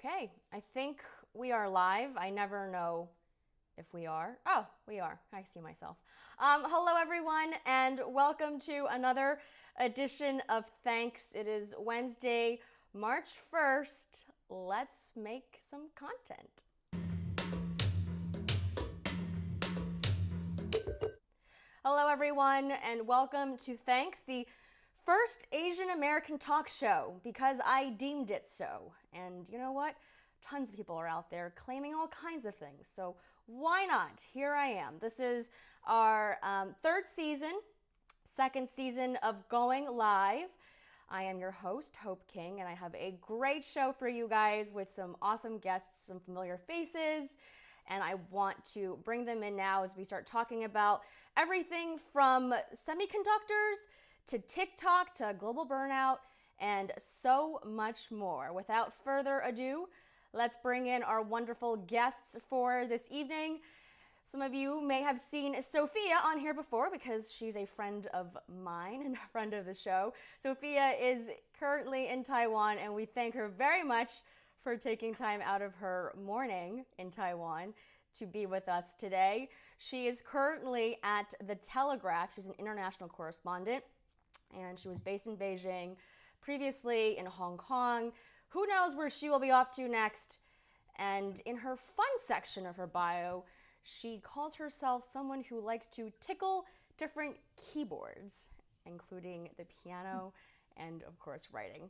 Okay, I think we are live. I never know if we are. Oh, we are. I see myself. Hello, everyone, and welcome to another edition of Thanks. It is Wednesday, March 1st. Let's make some content. Hello, everyone, and welcome to Thanks, the first Asian American talk show, because I deemed it so. And you know what? Tons of people are out there claiming all kinds of things, so why not? Here I am. This is our third season, second season of Going Live. I am your host, Hope King, and I have a great show for you guys with some awesome guests, some familiar faces, and I want to bring them in now as we start talking about everything from semiconductors to TikTok to global burnout and so much more. Without further ado, let's bring in our wonderful guests for this evening. Some of you may have seen Sophia on here before because she's a friend of mine and a friend of the show. Sophia is currently in Taiwan, and we thank her very much for taking time out of her morning in Taiwan to be with us today. She is currently at The Telegraph. She's an international correspondent, and she was based in Beijing, previously in Hong Kong. Who knows where she will be off to next? And in her fun section of her bio, she calls herself someone who likes to tickle different keyboards, including the piano and, of course, writing.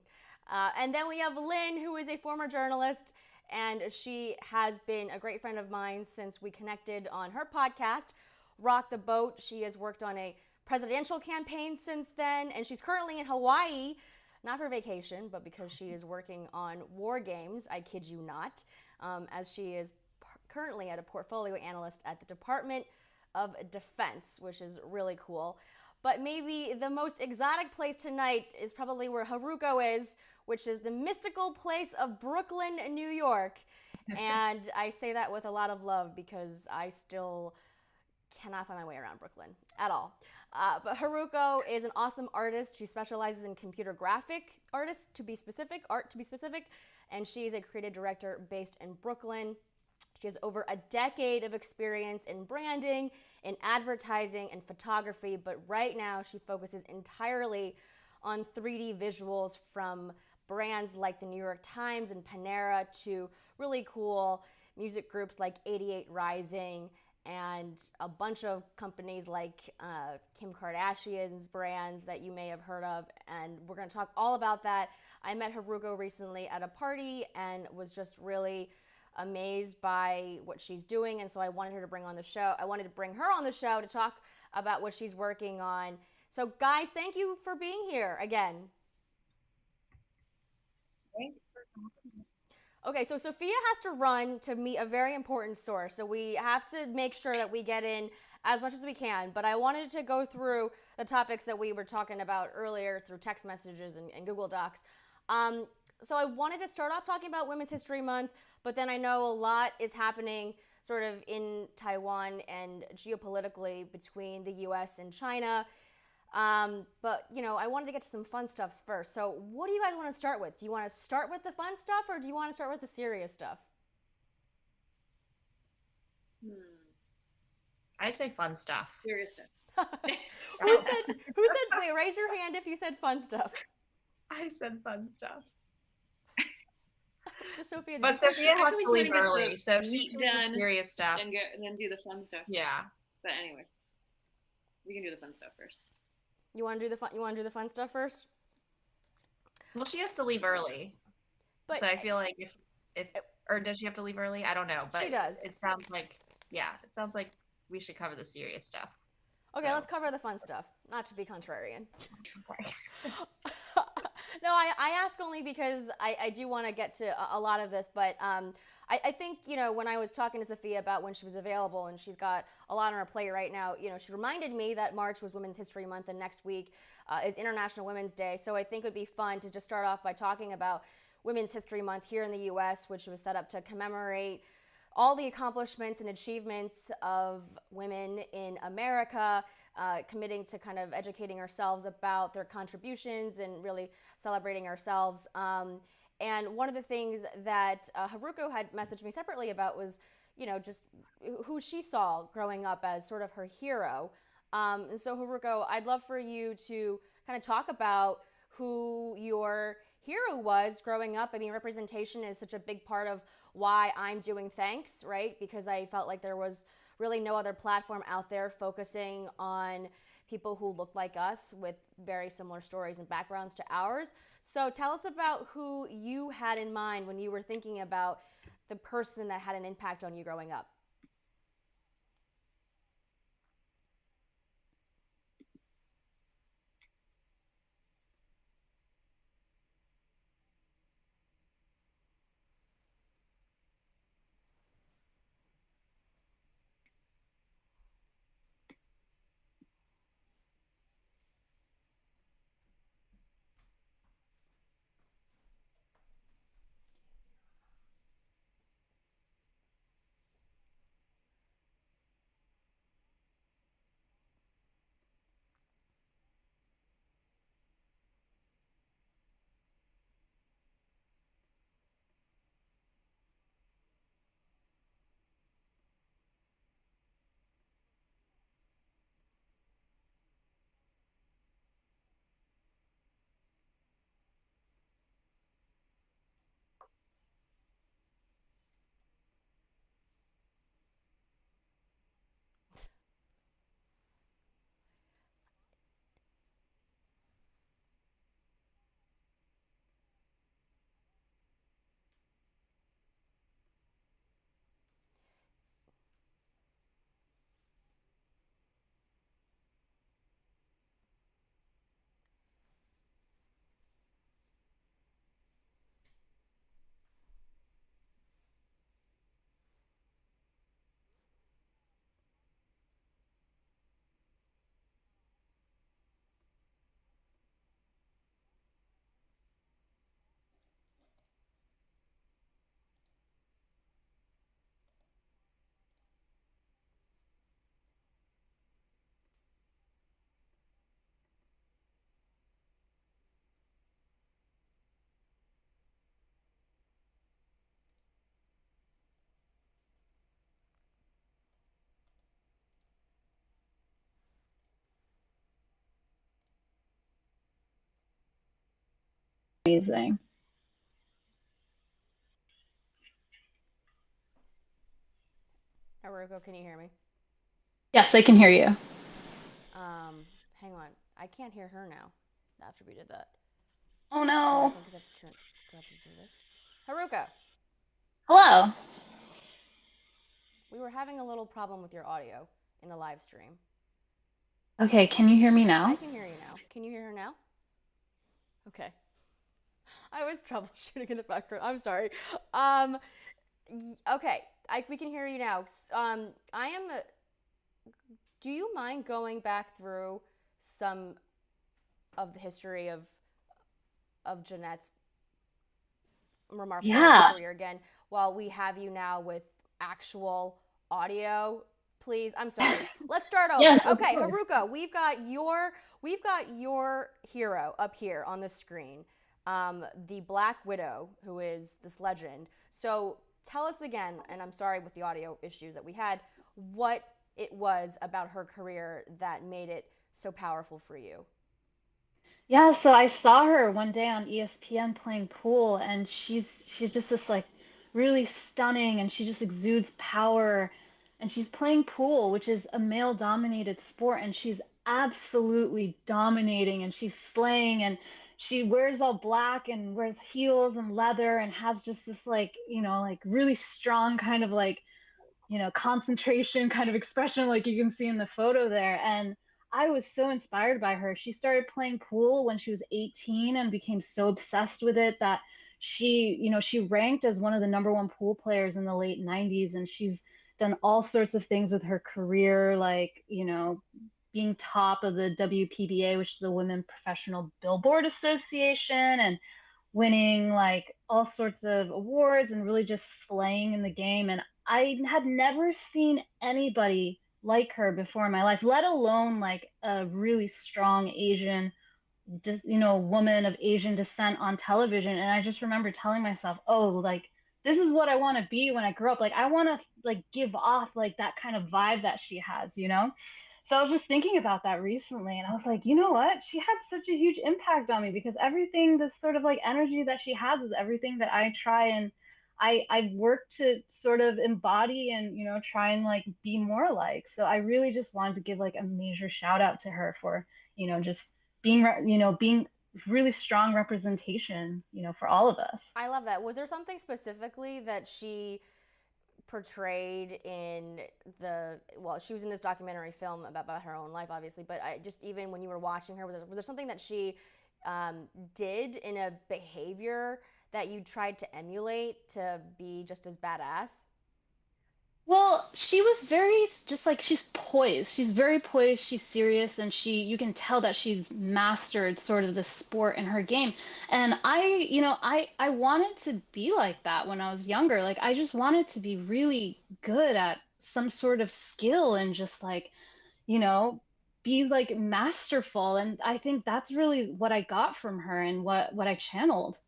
And then we have Lynn, who is a former journalist, and she has been a great friend of mine since we connected on her podcast, Rock the Boat. She has worked on a presidential campaign since then, and she's currently in Hawaii, not for vacation, but because she is working on war games, I kid you not, as she is currently a portfolio analyst at the Department of Defense, which is really cool. But maybe the most exotic place tonight is probably where Haruko is, which is the mystical place of Brooklyn, New York. And I say that with a lot of love because I still cannot find my way around Brooklyn at all. But Haruko is an awesome artist. She specializes in computer graphic artists, art to be specific, and she is a creative director based in Brooklyn. She has over a decade of experience in branding, in advertising, and photography, but right now she focuses entirely on 3D visuals from brands like the New York Times and Panera to really cool music groups like 88 Rising and a bunch of companies like Kim Kardashian's brands that you may have heard of, and we're going to talk all about that. I met Haruko recently at a party and was just really amazed by what she's doing, and so I wanted to bring her on the show to talk about what she's working on. So guys, thank you for being here again. Thanks for talking. Okay, so Sophia has to run to meet a very important source, so we have to make sure that we get in as much as we can, but I wanted to go through the topics that we were talking about earlier through text messages and Google Docs. So I wanted to start off talking about Women's History Month, but then I know a lot is happening sort of in Taiwan and geopolitically between the US and China. But, you know, I wanted to get to some fun stuff first. So what do you guys want to start with? Do you want to start with the fun stuff or do you want to start with the serious stuff? I say fun stuff. Serious stuff. Who said, wait, raise your hand if you said fun stuff. I said fun stuff. Just Sophia. But Sophia has to leave early, so she's done serious stuff. And then do the fun stuff. Yeah. But anyway, we can do the fun stuff first. You want to do the fun stuff first? Well, she has to leave early. But so I feel like if or does she have to leave early? I don't know, but she does. It sounds like we should cover the serious stuff. Okay, let's cover the fun stuff. Not to be contrarian. Okay. No, I ask only because I do want to get to a lot of this, but I think, you know, when I was talking to Sophia about when she was available, and she's got a lot on her plate right now, you know, she reminded me that March was Women's History Month and next week is International Women's Day. So I think it would be fun to just start off by talking about Women's History Month here in the U.S., which was set up to commemorate all the accomplishments and achievements of women in America, committing to kind of educating ourselves about their contributions and really celebrating ourselves. And one of the things that Haruko had messaged me separately about was, just who she saw growing up as sort of her hero. And so, Haruko, I'd love for you to kind of talk about who your hero was growing up. I mean, representation is such a big part of why I'm doing Thanks, right? Because I felt like there was really no other platform out there focusing on people who look like us with very similar stories and backgrounds to ours. So tell us about who you had in mind when you were thinking about the person that had an impact on you growing up. Amazing. Haruko, can you hear me? Yes, I can hear you. Hang on. I can't hear her now after we did that. Oh I no. think I have to turn. Do I have to do this? Haruko, Hello. we were having a little problem with your audio in the live stream. Okay, can you hear me I now? can hear you now. Can you hear her now? Okay. I was troubleshooting in the background. I'm sorry. Okay, we can hear you now. I am. Do you mind going back through some of the history of Jeanette's remarkable Yeah. career again while we have you now with actual audio? Please, I'm sorry. Let's start over. Yes, of Okay, course. Haruko, we've got your hero up here on the screen, the Black Widow, who is this legend. So tell us again, and I'm sorry with the audio issues that we had, what it was about her career that made it so powerful for you. Yeah, so I saw her one day on ESPN playing pool, and she's just this like really stunning, and she just exudes power, and she's playing pool, which is a male-dominated sport, and she's absolutely dominating, and she's slaying, and she wears all black and wears heels and leather and has just this like, like really strong kind of like concentration kind of expression like you can see in the photo there. And I was so inspired by her. She started playing pool when she was 18 and became so obsessed with it that she ranked as one of the number one pool players in the late 90s, and she's done all sorts of things with her career, like, being top of the WPBA, which is the Women Professional Billboard Association, and winning like all sorts of awards and really just slaying in the game. And I had never seen anybody like her before in my life, let alone like a really strong Asian woman of Asian descent on television, and I just remember telling myself, oh, like this is what I want to be when I grow up. Like I want to like give off like that kind of vibe that she has. So I was just thinking about that recently, and I was like, you know what? She had such a huge impact on me because everything, this sort of like energy that she has, is everything that I try and I've worked to sort of embody and try and like be more like. So I really just wanted to give like a major shout out to her for just being really strong representation for all of us. I love that. Was there something specifically that she portrayed in well, she was in this documentary film about her own life, obviously, but I just, even when you were watching her, was there something that she did in a behavior that you tried to emulate to be just as badass? Well, she was very just like she's poised. She's very poised, she's serious, and you can tell that she's mastered sort of the sport in her game. And I wanted to be like that when I was younger. Like I just wanted to be really good at some sort of skill and just like, you know, be like masterful. And I think that's really what I got from her and what I channeled.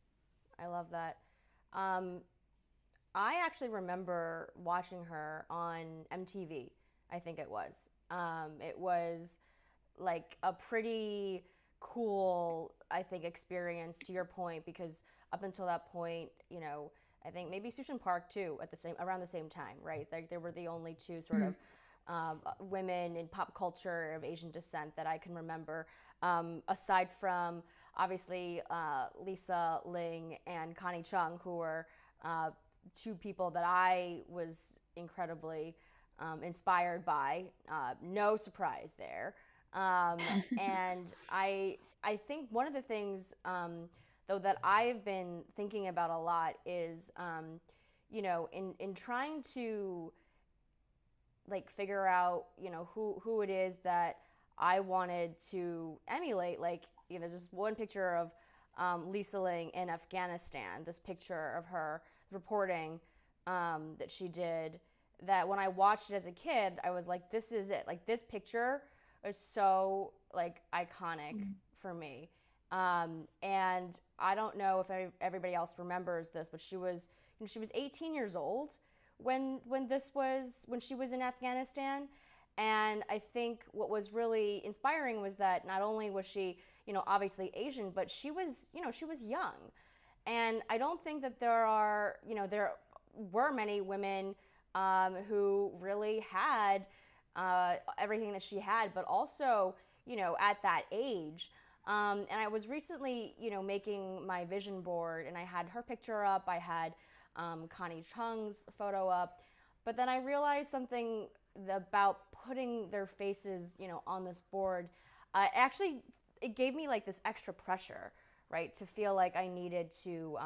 I love that. Um, I actually remember watching her on MTV, I think it was. It was like a pretty cool, I think, experience to your point, because up until that point, I think maybe Sushin Park too, around the same time, right? Like they were the only two sort of women in pop culture of Asian descent that I can remember, aside from obviously Lisa Ling and Connie Chung, who were two people that I was incredibly inspired by. No surprise there. And I think one of the things, though, that I've been thinking about a lot is, in trying to like figure out, who it is that I wanted to emulate. Like, there's this one picture of Lisa Ling in Afghanistan. This picture of her reporting that she did. That when I watched it as a kid, I was like, "This is it." Like this picture is so like iconic for me. And I don't know if everybody else remembers this, but she was 18 years old when she was in Afghanistan. And I think what was really inspiring was that not only was she, obviously Asian, but she was young. And I don't think that there were many women who really had everything that she had, but also, at that age. And I was recently, making my vision board, and I had her picture up. I had Connie Chung's photo up. But then I realized something about putting their faces, on this board. Actually, it gave me like this extra pressure, right, to feel like I needed to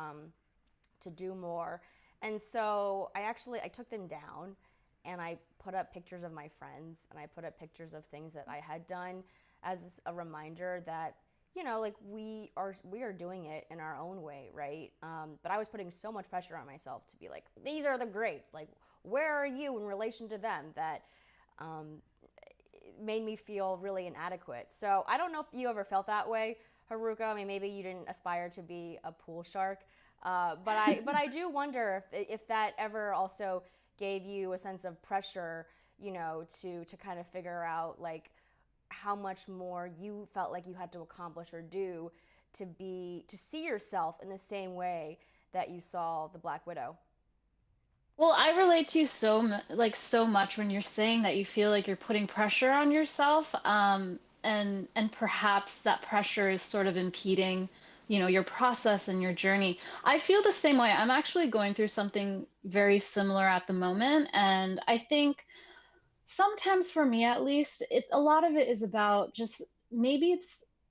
do more. And so I took them down, and I put up pictures of my friends, and I put up pictures of things that I had done as a reminder that, like we are doing it in our own way, right? But I was putting so much pressure on myself to be like, these are the greats. Like, where are you in relation to them? That made me feel really inadequate. So I don't know if you ever felt that way, Haruka. I mean, maybe you didn't aspire to be a pool shark, but I do wonder if that ever also gave you a sense of pressure, to kind of figure out like how much more you felt like you had to accomplish or do to see yourself in the same way that you saw the Black Widow. Well, I relate to you so much when you're saying that you feel like you're putting pressure on yourself, and perhaps that pressure is sort of impeding, your process and your journey. I feel the same way. I'm actually going through something very similar at the moment, and I think sometimes for me at least, a lot of it is about just maybe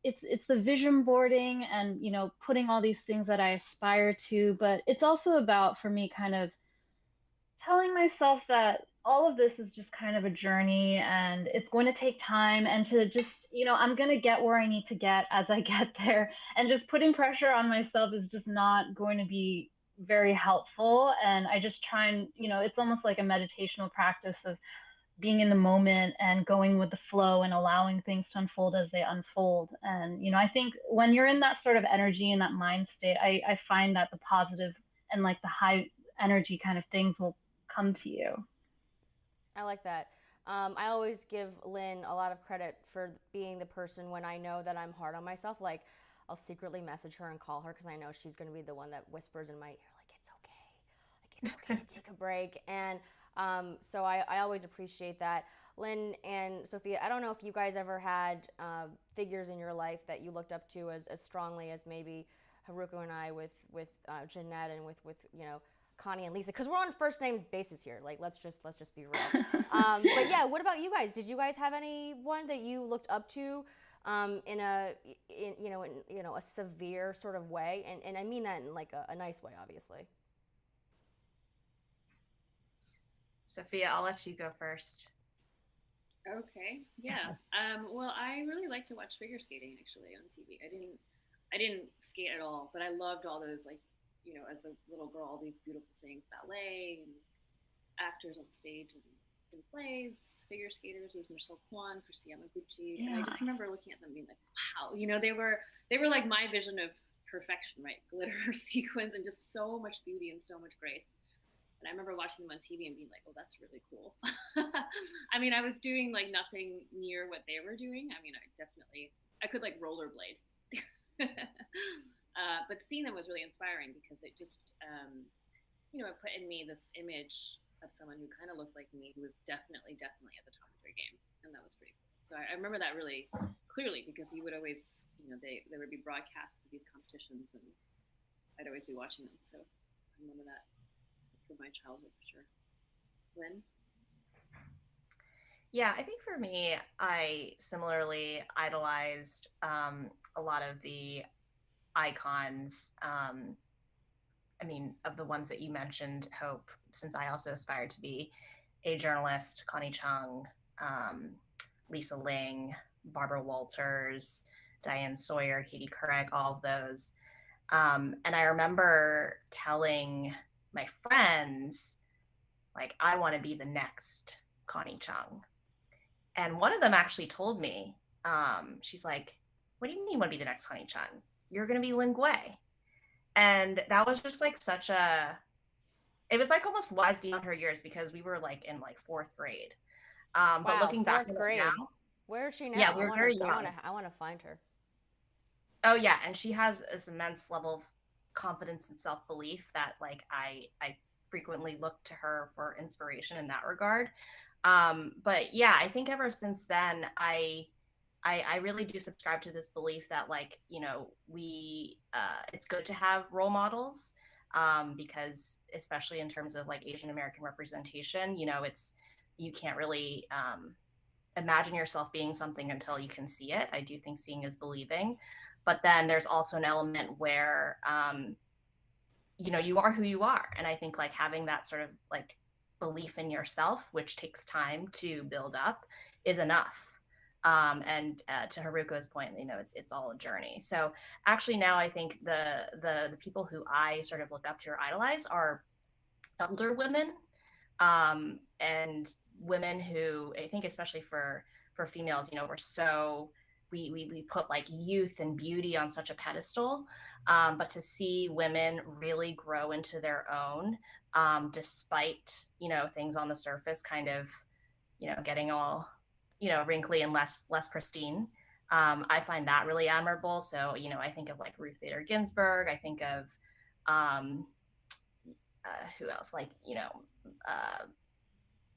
it's the vision boarding and putting all these things that I aspire to, but it's also about for me kind of telling myself that all of this is just kind of a journey and it's going to take time and to just, I'm going to get where I need to get as I get there. And just putting pressure on myself is just not going to be very helpful. And I just try and, it's almost like a meditational practice of being in the moment and going with the flow and allowing things to unfold as they unfold. And, I think when you're in that sort of energy and that mind state, I find that the positive and like the high energy kind of things will come to you. I like that. I always give Lynn a lot of credit for being the person when I know that I'm hard on myself. Like, I'll secretly message her and call her because I know she's going to be the one that whispers in my ear, like, it's okay. Like, it's okay to take a break. And so I always appreciate that. Lynn and Sophia, I don't know if you guys ever had figures in your life that you looked up to as strongly as maybe Haruko and I with Jeanette and with Connie and Lisa, because we're on first names basis here. Like, let's just be real. But yeah, what about you guys? Did you guys have anyone that you looked up to in a severe sort of way? And I mean that in like a nice way, obviously. Sophia, I'll let you go first. Okay, yeah. Well, I really like to watch figure skating actually on TV. I didn't skate at all, but I loved all those, like, as a little girl, all these beautiful things, ballet and actors on stage and in plays, figure skaters. There was Michelle Kwan, Christy Yamaguchi, and I just remember looking at them being like, wow, they were like my vision of perfection, right? Glitter, sequins, and just so much beauty and so much grace. And I remember watching them on TV and being like, oh, that's really cool. I mean, I was doing like nothing near what they were doing. I mean, I could like rollerblade. But seeing them was really inspiring because it just, it put in me this image of someone who kind of looked like me, who was definitely at the top of their game. And that was pretty cool. So I remember that really clearly because you would always, there would be broadcasts of these competitions and I'd always be watching them. So I remember that from my childhood for sure. Lynn? Yeah, I think for me, I similarly idolized a lot of the icons. I mean, of the ones that you mentioned, Hope, since I also aspired to be a journalist, Connie Chung, Lisa Ling, Barbara Walters, Diane Sawyer, Katie Couric, all of those. And I remember telling my friends, like, I want to be the next Connie Chung. And one of them actually told me, she's like, what do you mean you want to be the next Connie Chung? You're going to be Lin Gui. And that was just like it was like almost wise beyond her years because we were like in like fourth grade. Wow, but looking back fourth grade. now, where is she now? Yeah, we're very young. I want to find her. Oh yeah, and she has this immense level of confidence and self-belief that like I frequently look to her for inspiration in that regard. But yeah, I think ever since then, I really do subscribe to this belief that like, it's good to have role models, because especially in terms of like Asian American representation, you can't really imagine yourself being something until you can see it. I do think seeing is believing, but then there's also an element where, you are who you are. And I think like having that sort of like belief in yourself, which takes time to build up, is enough. And to Haruko's point, it's all a journey. So actually now I think the people who I sort of look up to or idolize are elder women, and women who I think, especially for females, we put like youth and beauty on such a pedestal, but to see women really grow into their own, despite things on the surface kind of getting all wrinkly and less pristine, I find that really admirable. So I think of like Ruth Bader Ginsburg. I think of who else, like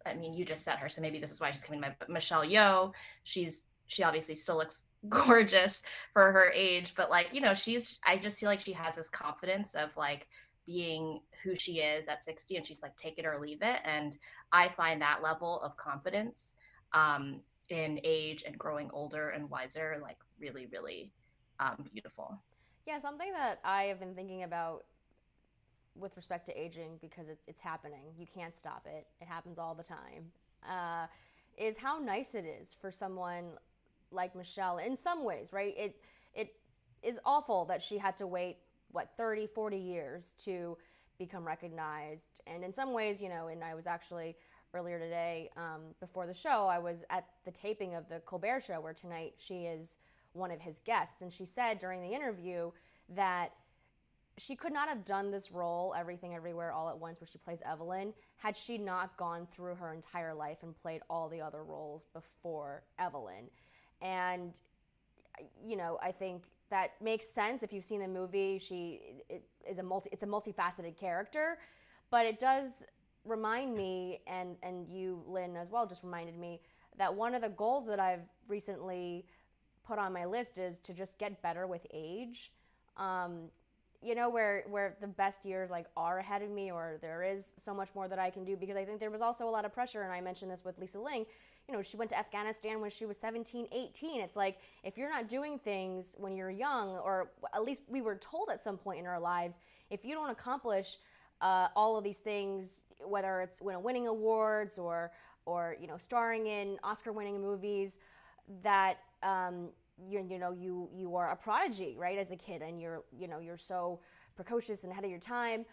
I mean, you just said her, so maybe this is why she's coming to my Michelle Yeoh. She obviously still looks gorgeous for her age, but like, I just feel like she has this confidence of like being who she is at 60, and she's like, take it or leave it. And I find that level of confidence in age and growing older and wiser, like really, really beautiful. Yeah, something that I have been thinking about with respect to aging, because it's happening. You can't stop it. It happens all the time. Is how nice it is for someone like Michelle in some ways, right? It is awful that she had to wait 30, 40 years to become recognized. And in some ways, and I was actually earlier today, before the show, I was at the taping of the Colbert Show, where tonight she is one of his guests, and she said during the interview that she could not have done this role, Everything Everywhere All at Once, where she plays Evelyn, had she not gone through her entire life and played all the other roles before Evelyn. And I think that makes sense if you've seen the movie. It's a multifaceted character, but it does remind me, and you, Lynn, as well, just reminded me that one of the goals that I've recently put on my list is to just get better with age. Where the best years like are ahead of me, or there is so much more that I can do, because I think there was also a lot of pressure, and I mentioned this with Lisa Ling. She went to Afghanistan when she was 17, 18. It's like, if you're not doing things when you're young, or at least we were told at some point in our lives, if you don't accomplish all of these things, whether it's winning awards or starring in Oscar-winning movies, that you are a prodigy, right, as a kid, and you're so precocious and ahead of your time,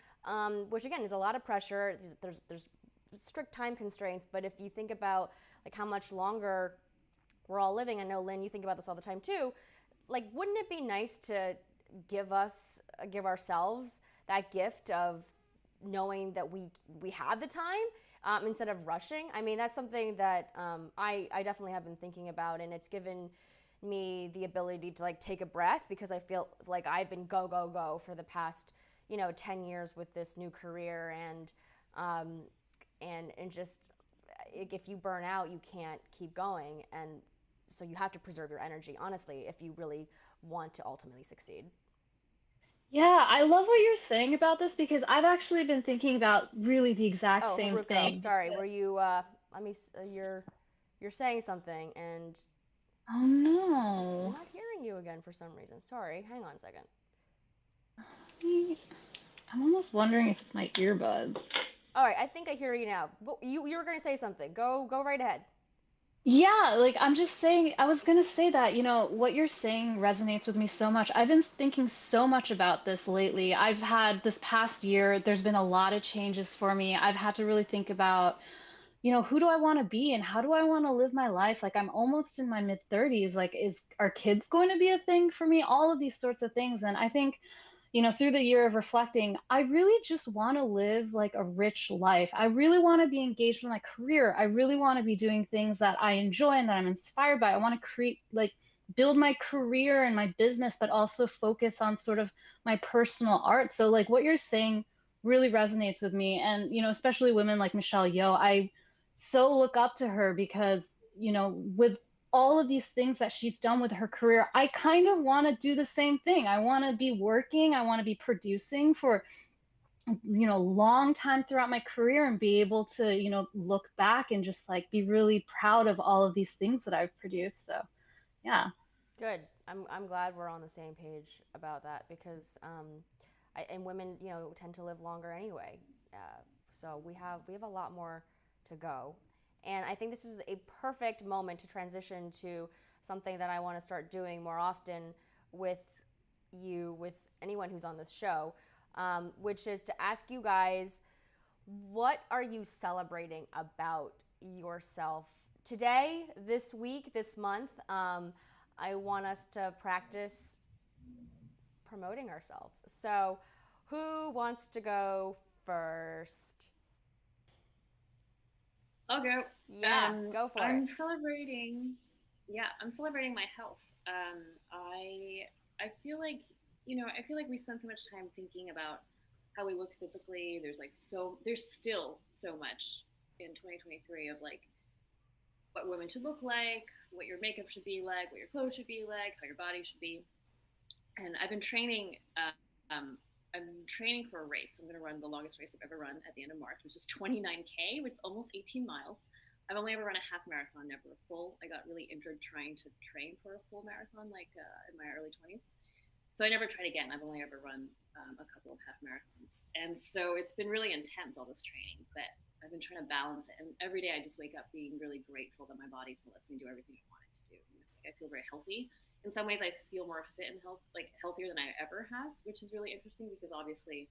which again is a lot of pressure. There's strict time constraints, but if you think about like how much longer we're all living, I know, Lynn, you think about this all the time too, like, wouldn't it be nice to give ourselves that gift of knowing that we have the time, instead of rushing? I mean, that's something that I definitely have been thinking about, and it's given me the ability to like take a breath, because I feel like I've been go for the past 10 years with this new career, and just, if you burn out, you can't keep going, and so you have to preserve your energy, honestly, if you really want to ultimately succeed. Yeah, I love what you're saying about this because I've actually been thinking about really the exact Oh, same Haruko, thing. sorry, were you you're saying something, and Oh I'm no. not hearing you again for some reason. Sorry, hang on a second. I'm almost wondering if it's my earbuds. All right, I think I hear you now. You were going to say something. Go right ahead. Yeah, like I'm just saying, I was gonna say that, what you're saying resonates with me so much. I've been thinking so much about this lately. I've had this past year, there's been a lot of changes for me. I've had to really think about, who do I want to be and how do I want to live my life? Like I'm almost in my mid 30s. Like, are kids going to be a thing for me? All of these sorts of things. And I think through the year of reflecting, I really just want to live like a rich life. I really want to be engaged in my career. I really want to be doing things that I enjoy and that I'm inspired by. I want to create, like, build my career and my business, but also focus on sort of my personal art. So, like, what you're saying really resonates with me. And, especially women like Michelle Yeoh, I so look up to her because, with all of these things that she's done with her career, I kind of want to do the same thing. I want to be working, I want to be producing for long time throughout my career and be able to look back and just like be really proud of all of these things that I've produced. So yeah. Good. I'm glad we're on the same page about that, because and women tend to live longer anyway. So we have a lot more to go. And I think this is a perfect moment to transition to something that I want to start doing more often with anyone who's on this show, which is to ask you guys, what are you celebrating about yourself today, this week, this month? I want us to practice promoting ourselves. So, who wants to go first? I'll go. Yeah, go for I'm it. celebrating. Yeah, I'm celebrating my health. I feel like we spend so much time thinking about how we look physically. There's still so much in 2023 of like what women should look like, what your makeup should be like, what your clothes should be like, how your body should be. And I've been training. I'm training for a race. I'm going to run the longest race I've ever run at the end of March, which is 29K, which is almost 18 miles. I've only ever run a half marathon, never a full. I got really injured trying to train for a full marathon, in my early 20s. So I never tried again. I've only ever run a couple of half marathons. And so it's been really intense, all this training, but I've been trying to balance it. And every day I just wake up being really grateful that my body still lets me do everything I want it to do. I feel very healthy. In some ways, I feel more fit and healthier than I ever have, which is really interesting because obviously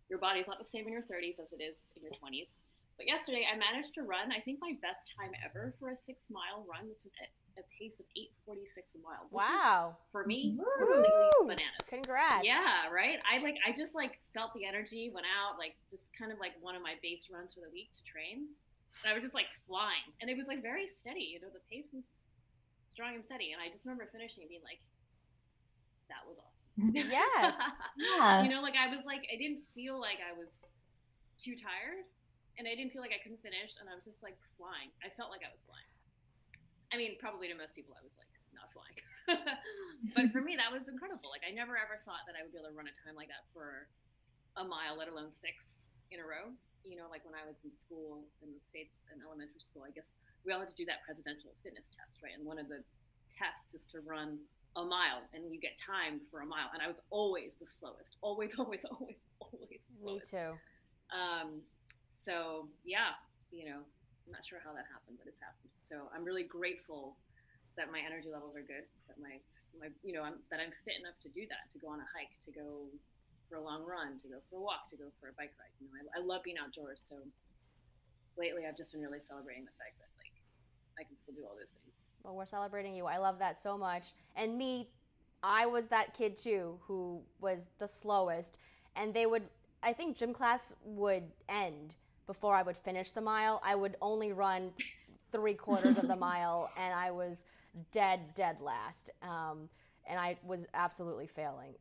your body's not the same in your 30s as it is in your 20s. But yesterday I managed to run, I think, my best time ever for a 6 mile run, which was at a pace of 8:46 a mile, which Wow. is for me Woo! completely Woo! bananas. Congrats. Yeah, right. I just like felt the energy, went out, like just kind of like one of my base runs for the week to train. And I was just like flying, and it was like very steady. You know, the pace was strong and steady, and I just remember finishing and being like, that was awesome. Yes. You know, like I was like, I didn't feel like I was too tired, and I didn't feel like I couldn't finish, and I was just like flying. I felt like I was flying. I mean, probably to most people, I was like not flying, but for me, that was incredible. Like I never ever thought that I would be able to run a time like that for a mile, let alone 6 in a row. You know, like when I was in school in the States in elementary school, I guess we all had to do that presidential fitness test, right? And one of the tests is to run a mile, and you get timed for a mile. And I was always the slowest, always, always, always, always the Me slowest. too. So yeah, you know, I'm not sure how that happened, but it's happened. So I'm really grateful that my energy levels are good, that my you know, that I'm fit enough to do that, to go on a hike, to go for a long run, to go for a walk, to go for a bike ride. You know, I love being outdoors. So lately, I've just been really celebrating the fact that like I can still do all those things. Well, we're celebrating you. I love that so much. And me, I was that kid too who was the slowest. And they would, I think gym class would end before I would finish the mile. I would only run 3/4 of the mile, and I was dead last. And I was absolutely failing.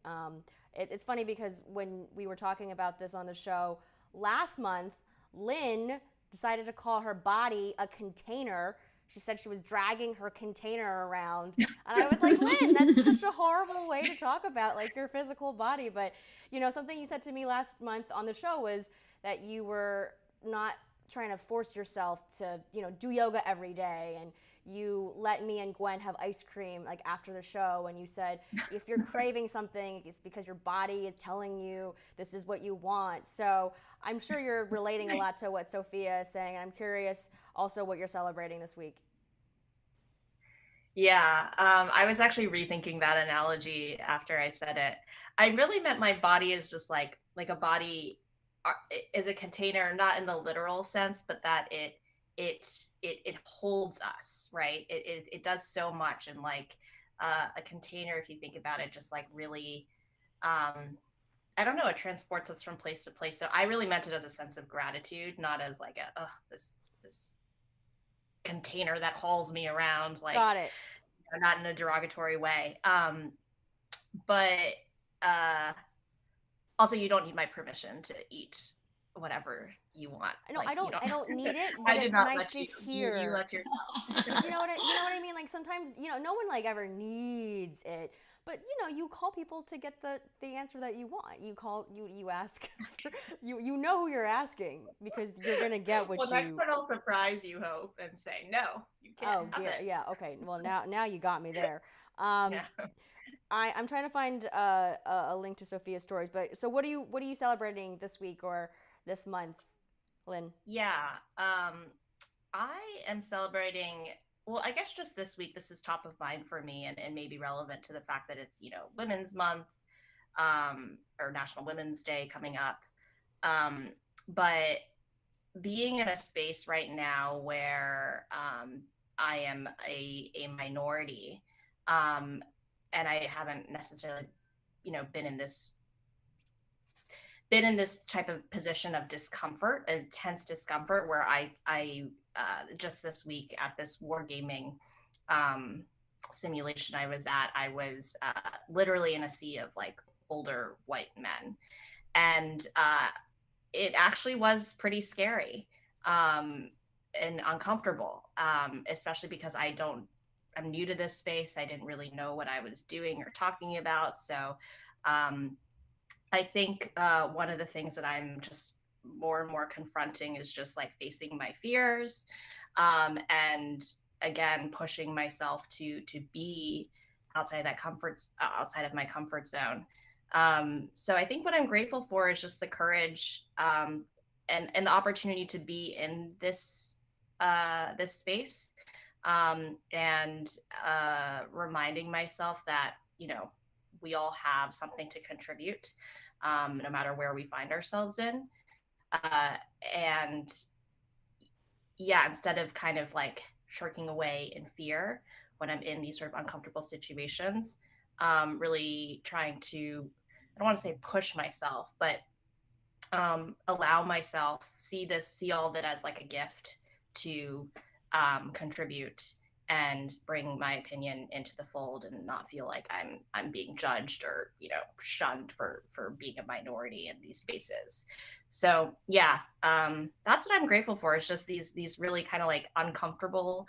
It's funny because when we were talking about this on the show last month, Lynn decided to call her body a container. She said she was dragging her container around. And I was like, Lynn, that's such a horrible way to talk about like your physical body. But, you know, something you said to me last month on the show was that you were not trying to force yourself to, you know, do yoga every day. And you let me and Gwen have ice cream like after the show, and you said if you're craving something, it's because your body is telling you this is what you want. So I'm sure you're relating a lot to what Sophia is saying. I'm curious also what you're celebrating this week. Yeah, I was actually rethinking that analogy after I said it. I really meant my body is just like a body is a container, not in the literal sense, but that it holds us, right? It does so much, and like a container, if you think about it, just like really, I don't know, it transports us from place to place. So I really meant it as a sense of gratitude, not as like a this container that hauls me around, like, Got it. you know, not in a derogatory way. But also, you don't need my permission to eat whatever you want. No, Like, I don't need it, I but did it's not nice let to you. hear. You let yourself. But you know what I mean? Like sometimes, you know, no one like ever needs it. But you know, you call people to get the answer that you want. You ask for, you know who you're asking because you're gonna get what Well, you. next one I'll surprise you, Hope, and say no, you can't. Oh dear, it. yeah, okay. Well, now you got me there. Yeah. I'm trying to find a link to Sophia's stories. But so what are you celebrating this week or this month, Lynn? Yeah. I am celebrating, well, I guess just this week, this is top of mind for me, and maybe relevant to the fact that it's, you know, Women's Month, or National Women's Day coming up. But being in a space right now where I am a minority, and I haven't necessarily, you know, been in this type of position of discomfort, intense discomfort, where I just this week at this wargaming simulation I was at, I was literally in a sea of like older white men, and it actually was pretty scary and uncomfortable, especially because I'm new to this space. I didn't really know what I was doing or talking about, so I think one of the things that I'm just more and more confronting is just like facing my fears, and again pushing myself to be outside of my comfort zone. So I think what I'm grateful for is just the courage, and the opportunity to be in this this space, and reminding myself that, you know, we all have something to contribute, no matter where we find ourselves in. And yeah, instead of kind of like shirking away in fear when I'm in these sort of uncomfortable situations, really trying to, I don't want to say push myself, but allow myself, see all of it as like a gift to contribute and bring my opinion into the fold and not feel like I'm being judged or, you know, shunned for being a minority in these spaces. So yeah, that's what I'm grateful for. It's just these really kind of like uncomfortable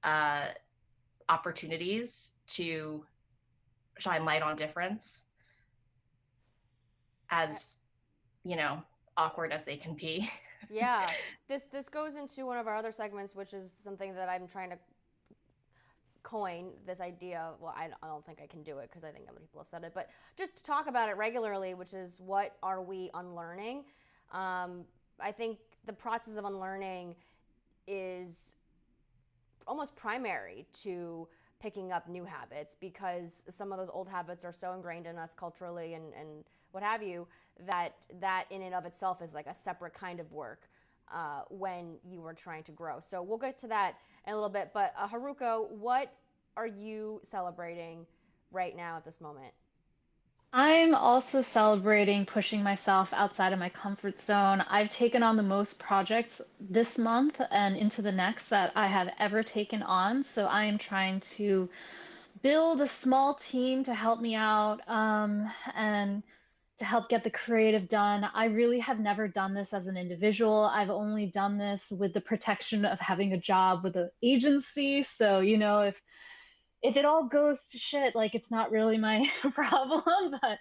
uh, opportunities to shine light on difference, as you know, awkward as they can be. Yeah, this goes into one of our other segments, which is something that I'm trying to coin this idea. Well, I don't think I can do it because I think other people have said it, but just to talk about it regularly, which is what are we unlearning? I think the process of unlearning is almost primary to picking up new habits because some of those old habits are so ingrained in us culturally and what have you that in and of itself is like a separate kind of work when you are trying to grow. So we'll get to that in a little bit. But Haruko, what are you celebrating right now at this moment? I'm also celebrating pushing myself outside of my comfort zone. I've taken on the most projects this month and into the next that I have ever taken on. So I am trying to build a small team to help me out and to help get the creative done. I really have never done this as an individual. I've only done this with the protection of having a job with an agency. So, you know, if it all goes to shit, like it's not really my problem, but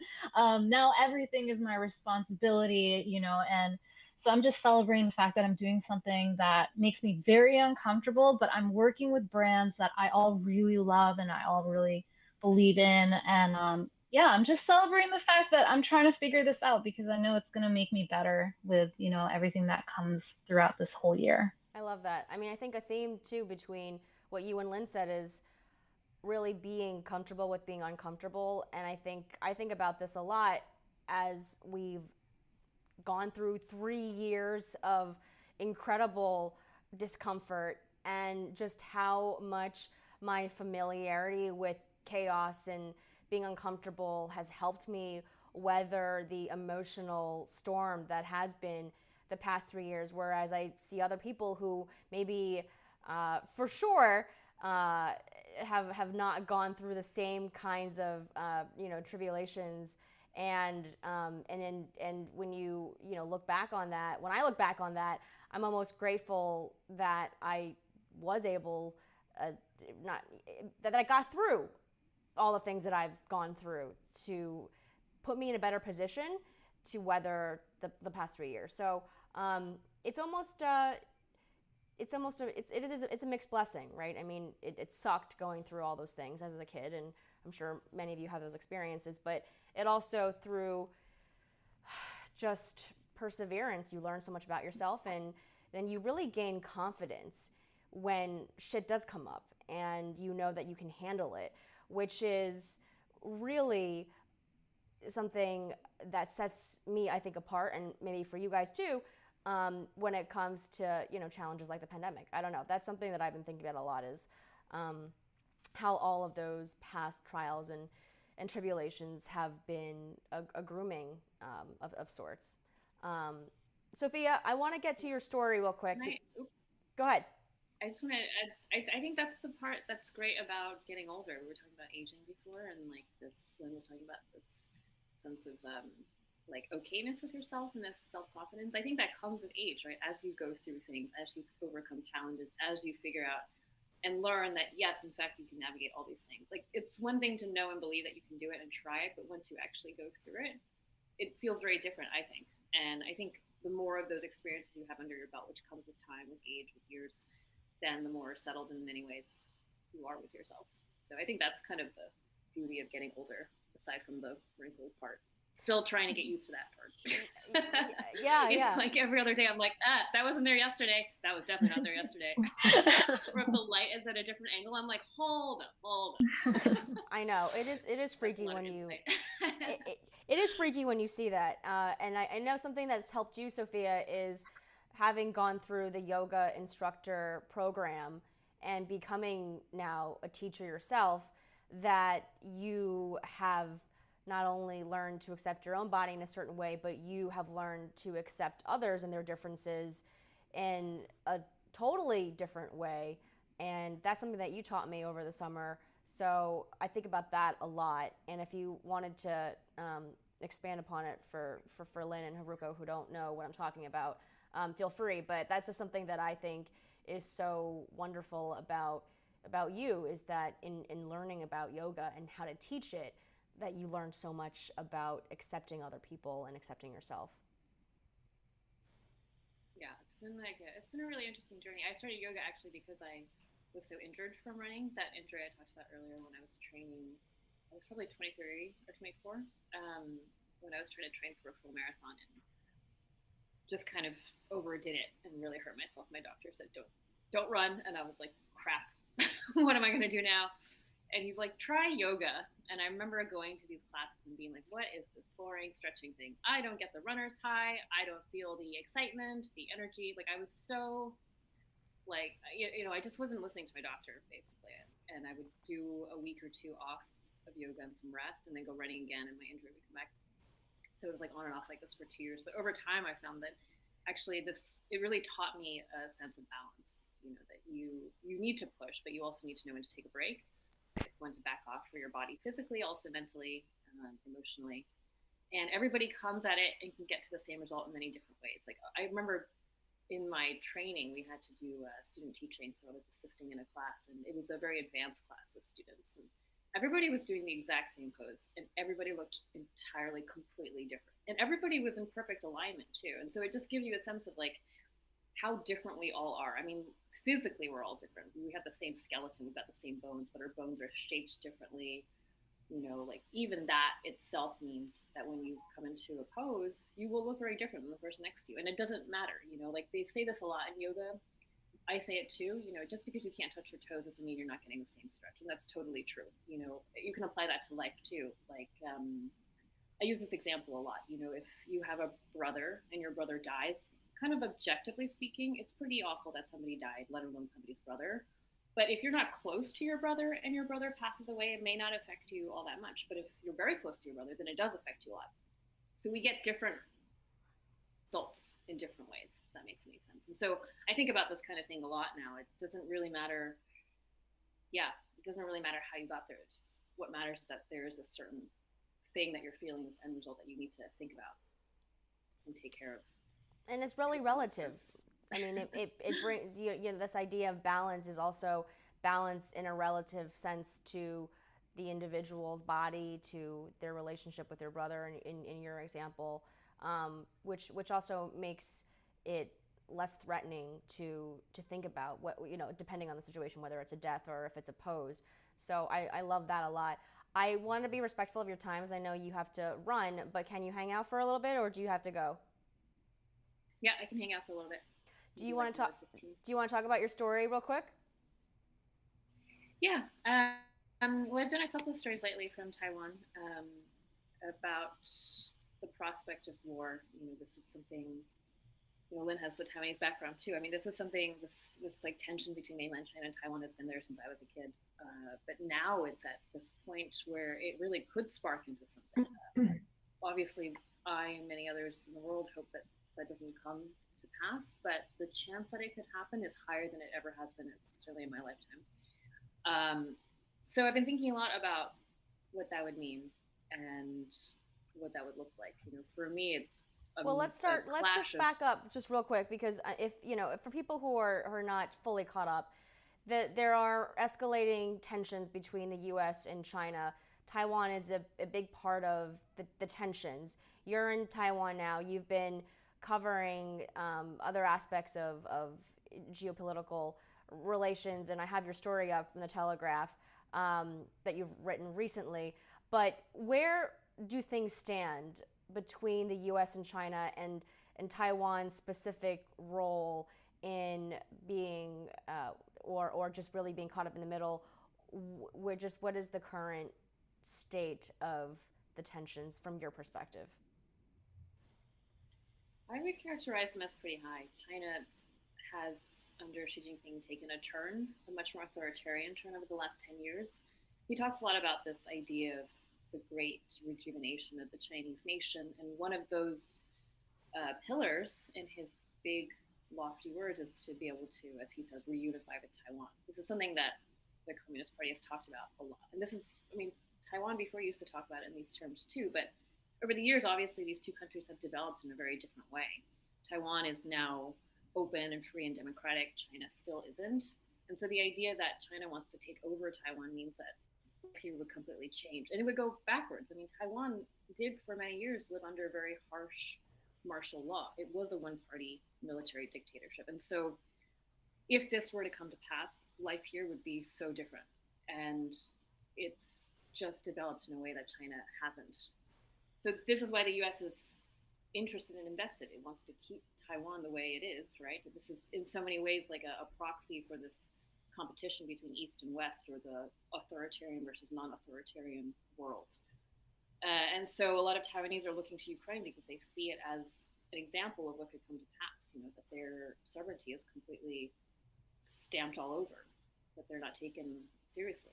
now everything is my responsibility, you know, and so I'm just celebrating the fact that I'm doing something that makes me very uncomfortable, but I'm working with brands that I all really love and I all really believe in. And yeah, I'm just celebrating the fact that I'm trying to figure this out because I know it's going to make me better with, you know, everything that comes throughout this whole year. I love that. I mean, I think a theme too between what you and Lynn said is really being comfortable with being uncomfortable. And I think about this a lot as we've gone through 3 years of incredible discomfort and just how much my familiarity with chaos and being uncomfortable has helped me weather the emotional storm that has been the past 3 years. Whereas I see other people who maybe, for sure, have not gone through the same kinds of tribulations and when you look back on that, when I look back on that, I'm almost grateful that I was able not that I got through all the things that I've gone through to put me in a better position to weather the past 3 years. So it's almost it's a mixed blessing, right? I mean, it sucked going through all those things as a kid, and I'm sure many of you have those experiences, but it also, through just perseverance, you learn so much about yourself, and then you really gain confidence when shit does come up and you know that you can handle it, which is really something that sets me, I think, apart, and maybe for you guys too, when it comes to challenges like the pandemic. I don't know. That's something that I've been thinking about a lot is how all of those past trials and tribulations have been a grooming of sorts. Sophia, I want to get to your story real quick. Go ahead. I just want to. I think that's the part that's great about getting older. We were talking about aging before, and like this, Lynn was talking about this sense of like okayness with yourself and this self-confidence. I think that comes with age, right? As you go through things, as you overcome challenges, as you figure out and learn that yes, in fact, you can navigate all these things. Like it's one thing to know and believe that you can do it and try it, but once you actually go through it, it feels very different, I think. And I think the more of those experiences you have under your belt, which comes with time, with age, with years, then the more settled in many ways you are with yourself. So I think that's kind of the beauty of getting older, aside from the wrinkle part. Still trying to get used to that part. It's like every other day I'm like, that wasn't there yesterday. That was definitely not there yesterday. Or if the light is at a different angle, I'm like, hold up. I know. It is freaky when you it is freaky when you see that. And I know something that's helped you, Sophia, is having gone through the yoga instructor program and becoming now a teacher yourself, that you have not only learned to accept your own body in a certain way, but you have learned to accept others and their differences in a totally different way. And that's something that you taught me over the summer. So I think about that a lot. And if you wanted to expand upon it for Lynn and Haruko who don't know what I'm talking about, feel free. But that's just something that I think is so wonderful about you, is that in learning about yoga and how to teach it, that you learn so much about accepting other people and accepting yourself. Yeah, it's been a really interesting journey. I started yoga actually because I was so injured from running. That injury I talked about earlier when I was training, I was probably 23 or 24 when I was trying to train for a full marathon, and just kind of overdid it and really hurt myself. My doctor said, don't run. And I was like, crap, what am I going to do now? And he's like, try yoga. And I remember going to these classes and being like, what is this boring stretching thing? I don't get the runner's high. I don't feel the excitement, the energy. Like I was so like, I just wasn't listening to my doctor basically. And I would do a week or two off of yoga and some rest and then go running again and my injury would come back. So it was like on and off like this for 2 years. But over time I found that actually it really taught me a sense of balance, that you need to push, but you also need to know when to take a break, when to back off for your body physically, also mentally, emotionally. And everybody comes at it and can get to the same result in many different ways. Like I remember in my training, we had to do student teaching. So I was assisting in a class and it was a very advanced class of students. And everybody was doing the exact same pose and everybody looked entirely completely different. And everybody was in perfect alignment too. And so it just gives you a sense of like how different we all are. I mean, physically we're all different. We have the same skeleton, we've got the same bones, but our bones are shaped differently. Like even that itself means that when you come into a pose, you will look very different than the person next to you. And it doesn't matter, like they say this a lot in yoga. I say it too, just because you can't touch your toes doesn't mean you're not getting the same stretch. And that's totally true. You can apply that to life too. Like, I use this example a lot. If you have a brother and your brother dies, kind of objectively speaking, it's pretty awful that somebody died, let alone somebody's brother. But if you're not close to your brother and your brother passes away, it may not affect you all that much. But if you're very close to your brother, then it does affect you a lot. So we get different results in different ways, if that makes any sense. And so I think about this kind of thing a lot now. It doesn't really matter. Yeah, it doesn't really matter how you got there. It's just what matters is that there is a certain thing that you're feeling, this end result that you need to think about and take care of. And it's really relative. I mean, it brings, this idea of balance is also balance in a relative sense to the individual's body, to their relationship with their brother, in your example, which also makes it less threatening to think about what, depending on the situation, whether it's a death or if it's a pose. So I love that a lot. I want to be respectful of your time, as I know you have to run, but can you hang out for a little bit or do you have to go? Yeah, I can hang out for a little bit. Do you want to talk? Do you want to talk about your story real quick? Yeah. Well, I've done a couple of stories lately from Taiwan about the prospect of war. This is something. Lynn has the Taiwanese background too. I mean, this is something. This like tension between mainland China and Taiwan has been there since I was a kid. But now it's at this point where it really could spark into something. Obviously, I and many others in the world hope that doesn't come to pass, but the chance that it could happen is higher than it ever has been, certainly in my lifetime. So I've been thinking a lot about what that would mean and what that would look like. For me, it's well. Let's just back up just real quick, because if for people who are not fully caught up, that there are escalating tensions between the U.S. and China. Taiwan is a big part of the tensions. You're in Taiwan now. You've been covering other aspects of geopolitical relations, and I have your story up from the Telegraph that you've written recently. But where do things stand between the U.S. and China, and Taiwan's specific role in being, or just really being caught up in the middle? What is the current state of the tensions from your perspective? I would characterize them as pretty high. China has, under Xi Jinping, taken a much more authoritarian turn over the last 10 years. He talks a lot about this idea of the great rejuvenation of the Chinese nation, and one of those pillars in his big, lofty words is to be able to, as he says, reunify with Taiwan. This is something that the Communist Party has talked about a lot. And this is, I mean, Taiwan before used to talk about it in these terms too, but over the years, obviously, these two countries have developed in a very different way. Taiwan is now open and free and democratic. China still isn't. And so the idea that China wants to take over Taiwan means that people would completely change. And it would go backwards. I mean, Taiwan did for many years live under a very harsh martial law. It was a one party military dictatorship. And so if this were to come to pass, life here would be so different. And it's just developed in a way that China hasn't. So this is why the U.S. is interested and invested. It wants to keep Taiwan the way it is, right? This is in so many ways like a proxy for this competition between East and West, or the authoritarian versus non-authoritarian world. And so a lot of Taiwanese are looking to Ukraine because they see it as an example of what could come to pass, that their sovereignty is completely stamped all over, that they're not taken seriously.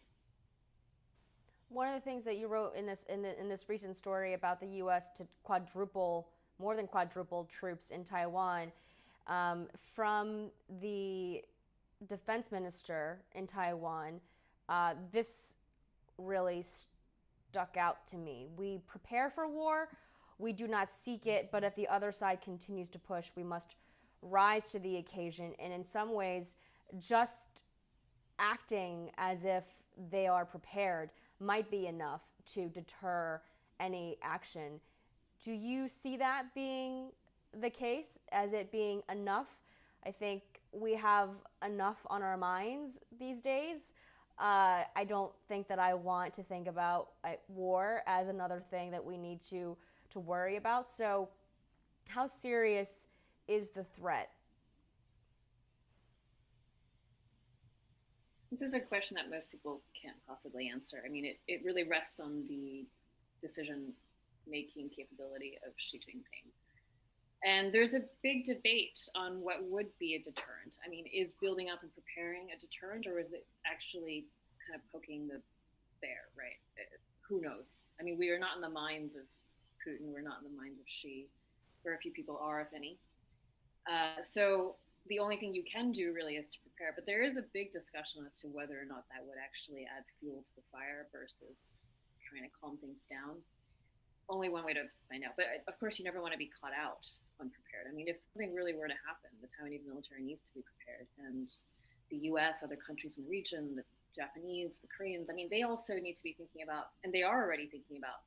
One of the things that you wrote in this recent story about the U.S. to more than quadruple troops in Taiwan, from the defense minister in Taiwan, this really stuck out to me. We prepare for war, we do not seek it, but if the other side continues to push, we must rise to the occasion. And in some ways, just acting as if they are prepared might be enough to deter any action. Do you see that being the case, as it being enough? I think we have enough on our minds these days. I don't think that I want to think about war as another thing that we need to worry about. So how serious is the threat? This is a question that most people can't possibly answer. I mean, it really rests on the decision-making capability of Xi Jinping. And there's a big debate on what would be a deterrent. I mean, is building up and preparing a deterrent, or is it actually kind of poking the bear, right? Who knows? I mean, we are not in the minds of Putin. We're not in the minds of Xi. Very few people are, if any. So the only thing you can do really is to prepare. But there is a big discussion as to whether or not that would actually add fuel to the fire versus trying to calm things down. Only one way to find out. But of course, you never want to be caught out unprepared. I mean, if something really were to happen, the Taiwanese military needs to be prepared. And the US, other countries in the region, the Japanese, the Koreans, I mean, they also need to be thinking about, and they are already thinking about,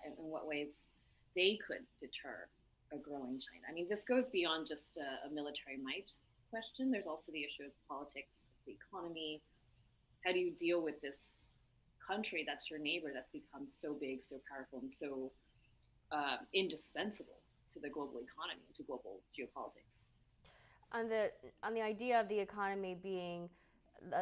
in what ways they could deter a growing China. I mean, this goes beyond just a military might question. There's also the issue of politics, the economy. How do you deal with this country that's your neighbor, that's become so big, so powerful, and so indispensable to the global economy, to global geopolitics? On the idea of the economy being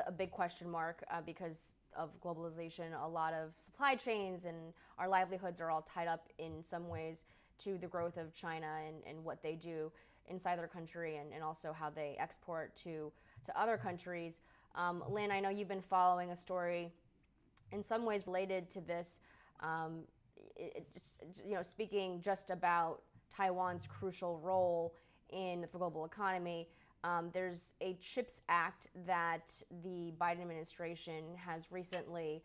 a big question mark because of globalization, a lot of supply chains and our livelihoods are all tied up in some ways to the growth of China and what they do inside their country, and also how they export to other countries. Lynn, I know you've been following a story in some ways related to this, speaking just about Taiwan's crucial role in the global economy. There's a CHIPS Act that the Biden administration has recently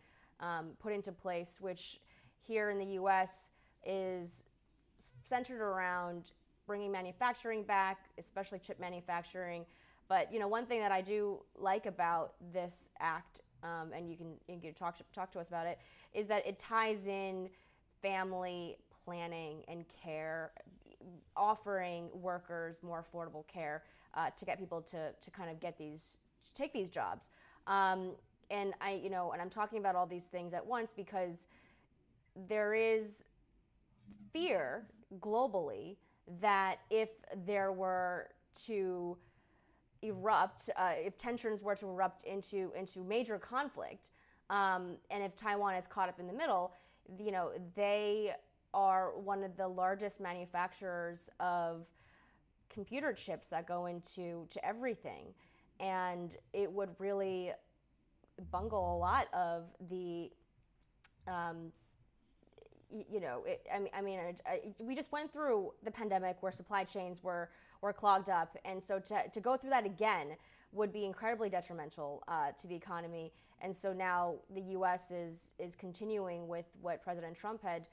put into place, which here in the U.S. is centered around bringing manufacturing back, especially chip manufacturing. But one thing that I do like about this act, and you can talk to us about it, is that it ties in family planning and care, offering workers more affordable care to get people to kind of take these jobs. And I'm talking about all these things at once because there is fear globally that if there were to erupt, if tensions were to erupt into major conflict, and if Taiwan is caught up in the middle, they are one of the largest manufacturers of computer chips that go into everything, and it would really bungle a lot of the we just went through the pandemic where supply chains were clogged up, and so to go through that again would be incredibly detrimental to the economy. And so now the U.S. is continuing with what President Trump had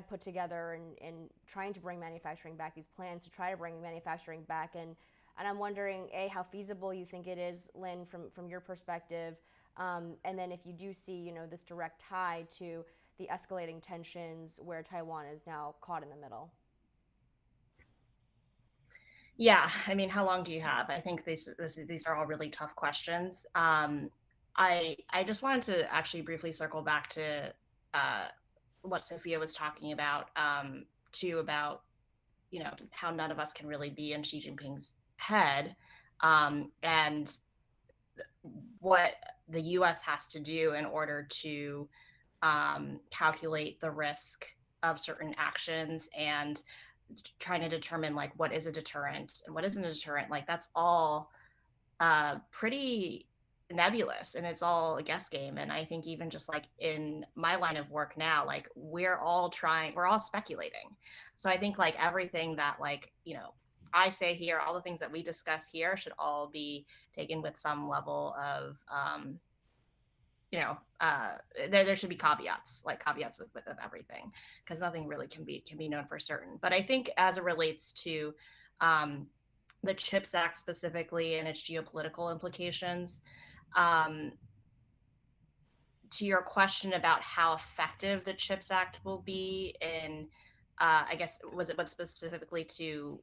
put together and trying to bring manufacturing back, these plans to try to bring manufacturing back. And I'm wondering, A, how feasible you think it is, Lynn, from your perspective, and then if you do see, this direct tie to the escalating tensions where Taiwan is now caught in the middle. Yeah, I mean, how long do you have? I think these are all really tough questions. I just wanted to actually briefly circle back to what Sophia was talking about, too, about how none of us can really be in Xi Jinping's head, and what the U.S. has to do in order to calculate the risk of certain actions and trying to determine like what is a deterrent and what isn't a deterrent. Like that's all pretty nebulous, and it's all a guess game. And I think even just like in my line of work now, like we're all speculating. So I think like everything that I say here, all the things that we discuss here should all be taken with some level of there should be caveats with everything, because nothing really can be known for certain. But I think as it relates to the CHIPS Act specifically and its geopolitical implications, to your question about how effective the CHIPS Act will be in, I guess, was it what specifically to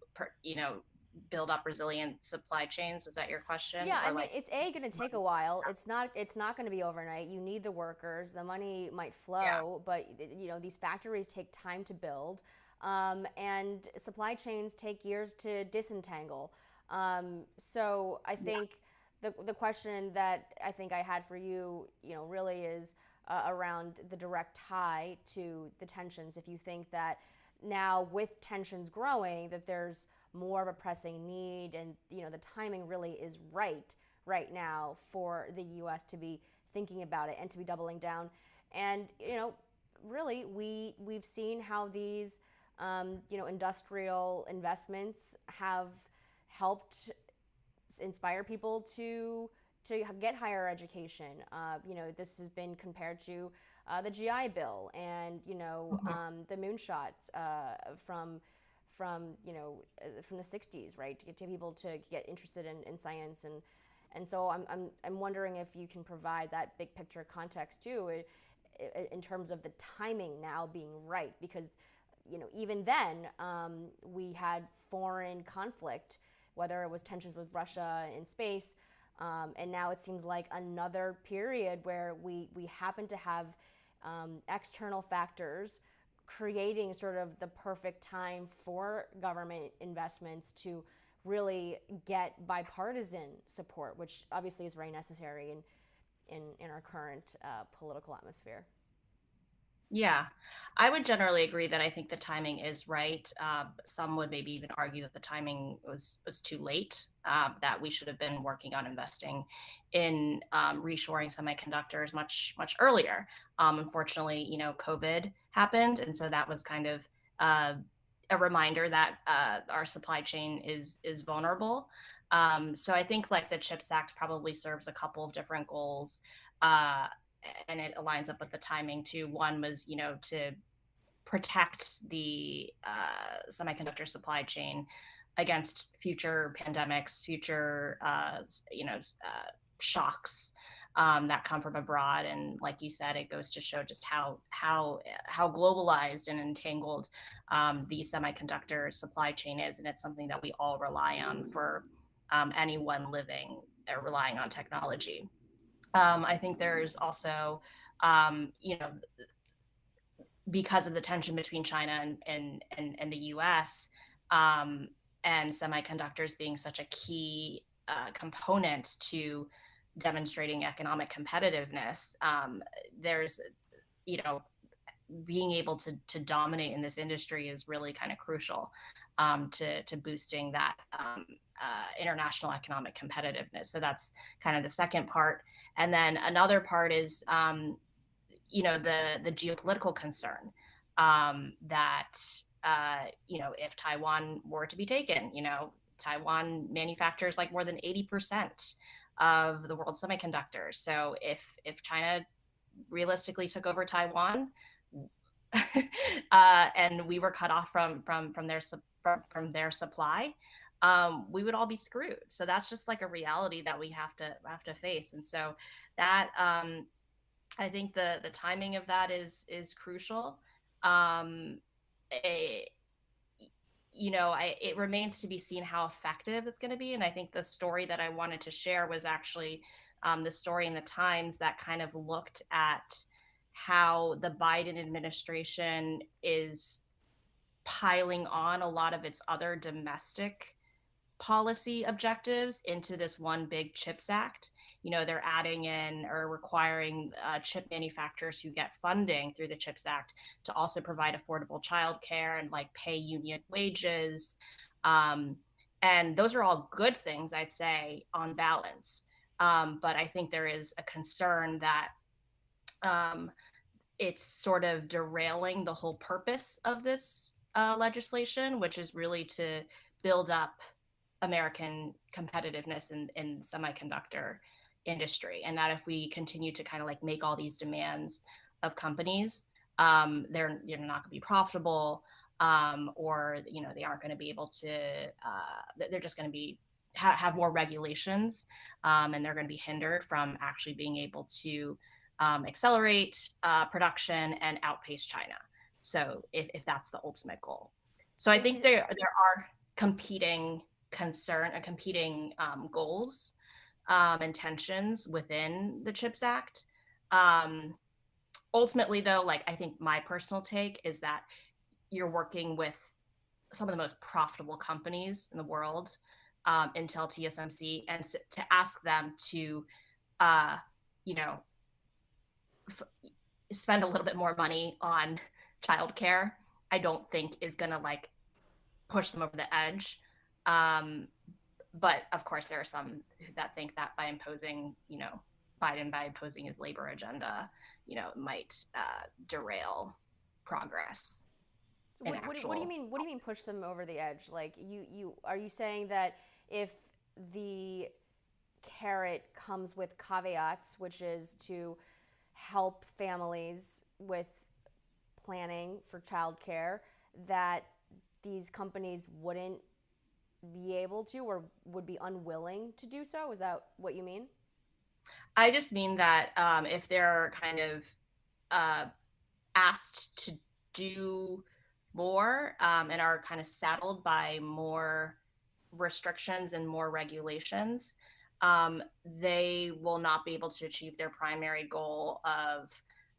build up resilient supply chains? Was that your question? Yeah, I mean, it's going to take a while. It's not going to be overnight. You need the workers. The money might flow, but these factories take time to build, and supply chains take years to disentangle. So I think the question that I think I had for you, really is around the direct tie to the tensions. If you think that now with tensions growing, that there's more of a pressing need, and the timing really is right now for the U.S. to be thinking about it and to be doubling down. And really we've seen how these industrial investments have helped inspire people to get higher education. This has been compared to the GI Bill and the moonshots from the 60s, right? To get people to get interested in science, and so I'm wondering if you can provide that big picture context too, in terms of the timing now being right, because even then we had foreign conflict, whether it was tensions with Russia in space, and now it seems like another period where we happen to have external factors creating sort of the perfect time for government investments to really get bipartisan support, which obviously is very necessary in our current political atmosphere. Yeah, I would generally agree that I think the timing is right. Some would maybe even argue that the timing was too late, that we should have been working on investing in reshoring semiconductors much earlier. Unfortunately, COVID happened, and so that was kind of a reminder that our supply chain is vulnerable. So I think like the CHIPS Act probably serves a couple of different goals. And it aligns up with the timing too. One was, to protect the semiconductor supply chain against future pandemics, future, shocks that come from abroad. And like you said, it goes to show just how globalized and entangled the semiconductor supply chain is, and it's something that we all rely on for anyone living or relying on technology. I think there's also, because of the tension between China and the U.S., and semiconductors being such a key component to demonstrating economic competitiveness, there's, being able to dominate in this industry is really kind of crucial to boosting that international economic competitiveness. So that's kind of the second part. And then another part is, the geopolitical concern that, if Taiwan were to be taken, Taiwan manufactures like more than 80% of the world's semiconductors. So if China realistically took over Taiwan, and we were cut off from their supply, we would all be screwed. So that's just like a reality that we have to face. And so that, I think the timing of that is crucial. Um, it, it remains to be seen how effective it's going to be. And I think the story that I wanted to share was actually the story in the Times that kind of looked at how the Biden administration is piling on a lot of its other domestic policy objectives into this one big CHIPS Act. They're adding in or requiring chip manufacturers who get funding through the CHIPS Act to also provide affordable childcare and like pay union wages. And those are all good things, I'd say, on balance. But I think there is a concern that it's sort of derailing the whole purpose of this legislation, which is really to build up American competitiveness in semiconductor industry. And that if we continue to kind of like make all these demands of companies, they're not going to be profitable, or they aren't going to be able to. They're just going to be have more regulations, and they're going to be hindered from actually being able to accelerate production and outpace China. So if that's the ultimate goal. So I think there are competing goals and tensions within the CHIPS Act. Ultimately, though, like I think my personal take is that you're working with some of the most profitable companies in the world, Intel, TSMC, and to ask them to, spend a little bit more money on childcare, I don't think is going to like push them over the edge. But of course, there are some that think that by imposing, Biden by imposing his labor agenda, might derail progress. So what do you mean? What do you mean push them over the edge? Like are you saying that if the carrot comes with caveats, which is to help families with planning for childcare, that these companies wouldn't be able to or would be unwilling to do so? Is that what you mean? I just mean that if they're kind of asked to do more, and are kind of saddled by more restrictions and more regulations, they will not be able to achieve their primary goal of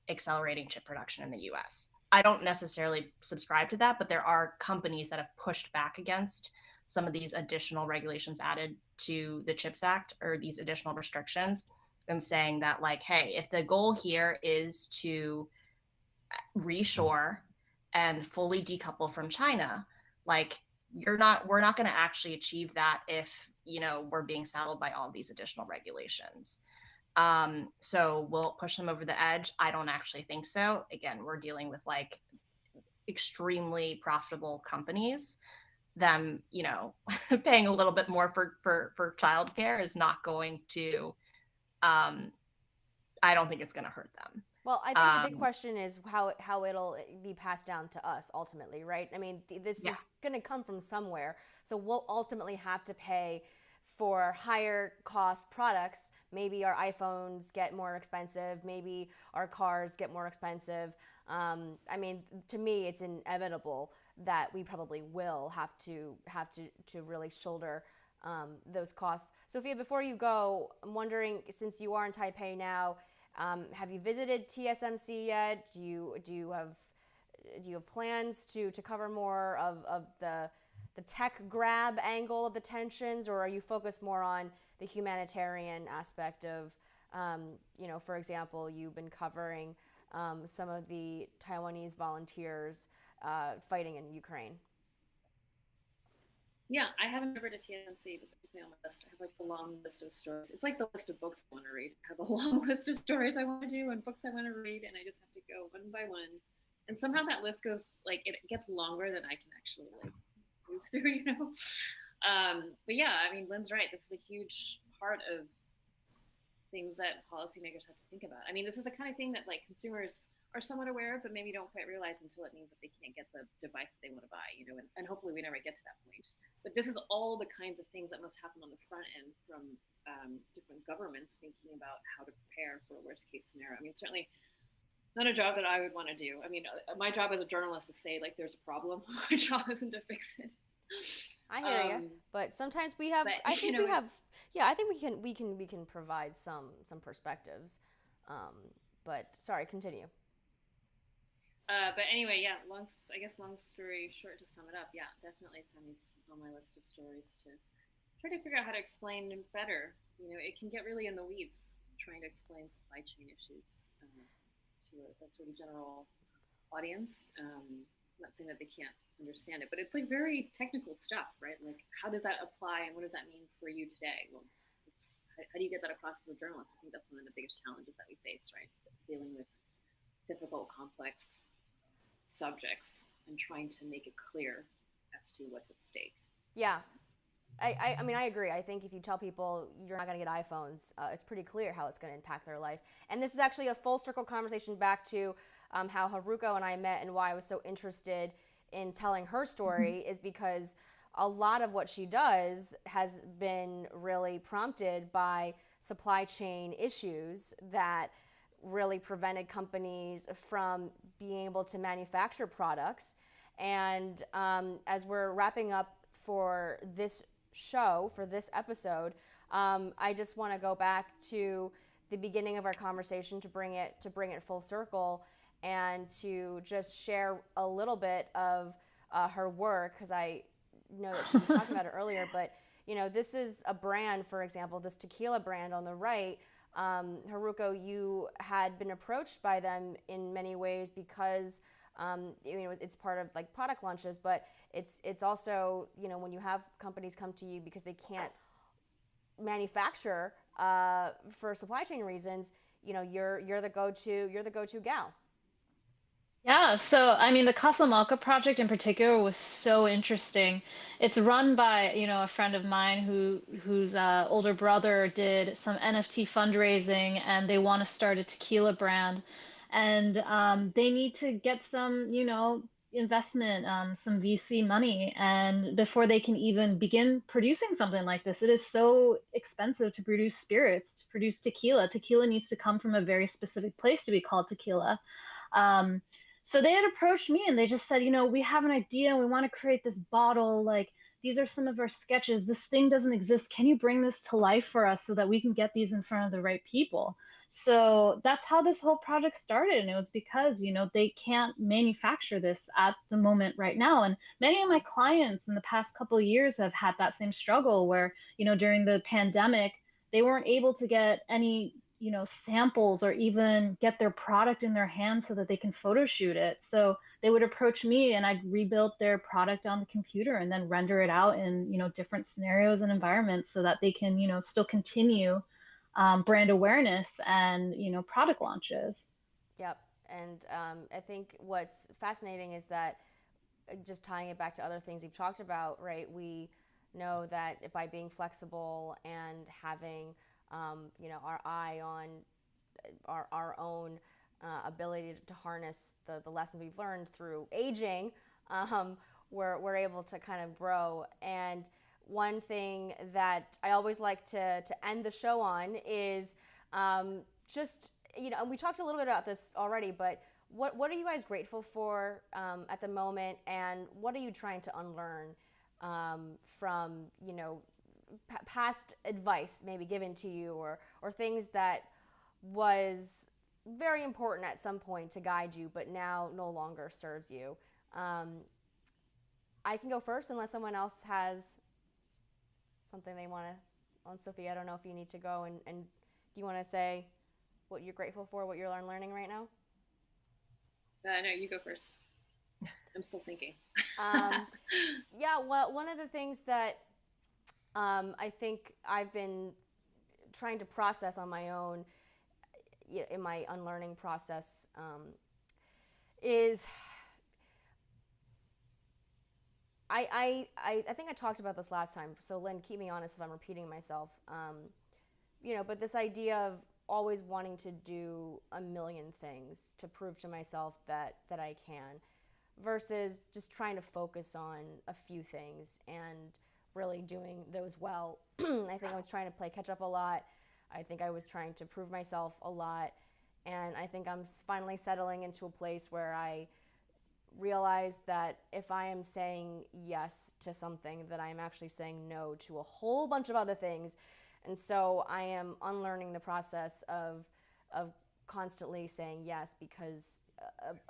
accelerating chip production in the US. I don't necessarily subscribe to that, but there are companies that have pushed back against some of these additional regulations added to the CHIPS Act or these additional restrictions, and saying that like, hey, if the goal here is to reshore and fully decouple from China, like we're not going to actually achieve that if we're being saddled by all these additional regulations. So we'll push them over the edge. I don't actually think so. Again, we're dealing with like extremely profitable companies. Them, paying a little bit more for childcare is not going to. I don't think it's going to hurt them. Well, I think the big question is how it'll be passed down to us ultimately, right? I mean, this is going to come from somewhere, so we'll ultimately have to pay for higher cost products. Maybe our iPhones get more expensive. Maybe our cars get more expensive. I mean, to me, it's inevitable that we probably will have to really shoulder those costs. Sophia, before you go, I'm wondering, since you are in Taipei now, have you visited TSMC yet? Do you have plans to cover more of the tech grab angle of the tensions, or are you focused more on the humanitarian aspect of, for example, you've been covering some of the Taiwanese volunteers fighting in Ukraine. Yeah, I haven't been over to TMC, but it's on my list. I have like a long list of stories. It's like the list of books I want to read. I have a long list of stories I want to do and books I want to read, and I just have to go one by one. And somehow that list goes like it gets longer than I can actually like move through, you know. But yeah, I mean, Lynn's right. This is a huge part of things that policymakers have to think about. I mean, this is the kind of thing that like consumers are somewhat aware of, but maybe don't quite realize until it means that they can't get the device that they want to buy, you know, and hopefully we never get to that point. But this is all the kinds of things that must happen on the front end from different governments thinking about how to prepare for a worst case scenario. I mean, certainly not a job that I would want to do. I mean, my job as a journalist is to say like there's a problem. My job isn't to fix it. I hear you, but sometimes we have. But, I think you know, we have. Yeah, I think we can provide some perspectives. But sorry, continue. But anyway, yeah. I guess long story short, to sum it up, yeah, definitely Sammy's on my list of stories to try to figure out how to explain better. You know, it can get really in the weeds trying to explain supply chain issues to a sort of general audience. Not saying that they can't understand it, but it's like very technical stuff, right? Like, how does that apply, and what does that mean for you today? Well, how do you get that across to the journalist? I think that's one of the biggest challenges that we face, right? Dealing with difficult, complex subjects and trying to make it clear as to what's at stake. Yeah. I mean, I agree. I think if you tell people you're not going to get iPhones, it's pretty clear how it's going to impact their life. And this is actually a full circle conversation back to how Haruko and I met and why I was so interested in telling her story is because a lot of what she does has been really prompted by supply chain issues that really prevented companies from being able to manufacture products. And as we're wrapping up for this show, for this episode, I just want to go back to the beginning of our conversation to bring it full circle and to just share a little bit of her work, because I know that she was talking about it earlier. But you know, this is a brand, for example, this tequila brand on the right. Haruko, you had been approached by them in many ways because it's part of like product launches, but it's also, you know, when you have companies come to you because they can't manufacture for supply chain reasons, you know, you're the go-to gal. Yeah, so I mean, the Casamalca project in particular was so interesting. It's run by, a friend of mine whose older brother did some NFT fundraising, and they want to start a tequila brand, and they need to get some, investment, some VC money, and before they can even begin producing something like this, it is so expensive to produce spirits, to produce tequila. Tequila needs to come from a very specific place to be called tequila. Um, so they had approached me and they just said, we have an idea and we want to create this bottle. Like, these are some of our sketches. This thing doesn't exist. Can you bring this to life for us so that we can get these in front of the right people? So that's how this whole project started. And it was because, they can't manufacture this at the moment right now. And many of my clients in the past couple of years have had that same struggle where, during the pandemic, they weren't able to get any samples or even get their product in their hands so that they can photo shoot it. So they would approach me and I'd rebuild their product on the computer and then render it out in, different scenarios and environments so that they can, still continue brand awareness and, product launches. Yep. And I think what's fascinating is that just tying it back to other things you've talked about, right? We know that by being flexible and having our eye on our own ability to harness the lessons we've learned through aging, we're able to kind of grow. And one thing that I always like to end the show on is just, and we talked a little bit about this already, but what are you guys grateful for at the moment, and what are you trying to unlearn from, past advice maybe given to you, or things that was very important at some point to guide you but now no longer serves you? I can go first unless someone else has something they want to. On Sophie, I don't know if you need to go, and do you want to say what you're grateful for, what you're learning right now? No, you go first. I'm still thinking. Yeah, well, one of the things that I think I've been trying to process on my own in my unlearning process is I think I talked about this last time. So Lynn, keep me honest if I'm repeating myself. But this idea of always wanting to do a million things to prove to myself that I can, versus just trying to focus on a few things and really doing those well. I think I was trying to play catch up a lot. I think I was trying to prove myself a lot. And I think I'm finally settling into a place where I realize that if I am saying yes to something, that I am actually saying no to a whole bunch of other things. And so I am unlearning the process of constantly saying yes because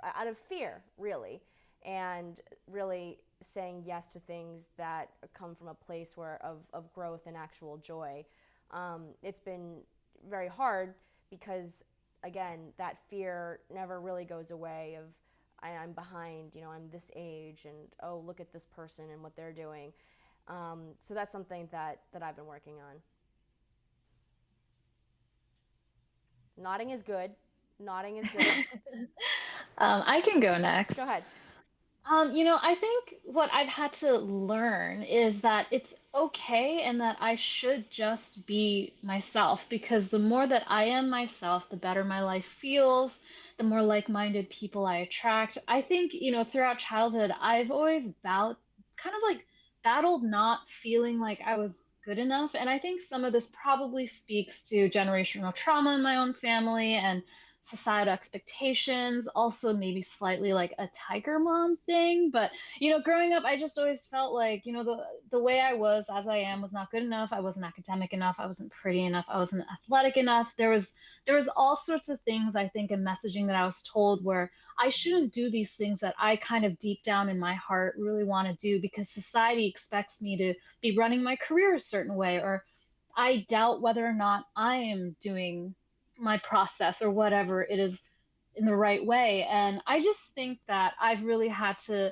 out of fear, really, and really saying yes to things that come from a place of growth and actual joy. It's been very hard because, again, that fear never really goes away of I'm behind, I'm this age, and oh, look at this person and what they're doing. So that's something that I've been working on. Nodding is good. Nodding is good. I can go next. Go ahead. I think what I've had to learn is that it's okay and that I should just be myself because the more that I am myself, the better my life feels, the more like-minded people I attract. I think, throughout childhood, I've always kind of like battled not feeling like I was good enough. And I think some of this probably speaks to generational trauma in my own family and societal expectations, also maybe slightly like a tiger mom thing. But growing up, I just always felt like the way I was as I am was not good enough. I wasn't academic enough. I wasn't pretty enough. I wasn't athletic enough. There was all sorts of things, I think, in messaging that I was told where I shouldn't do these things that I kind of deep down in my heart really want to do because society expects me to be running my career a certain way, or I doubt whether or not I am doing my process or whatever it is in the right way. And I just think that I've really had to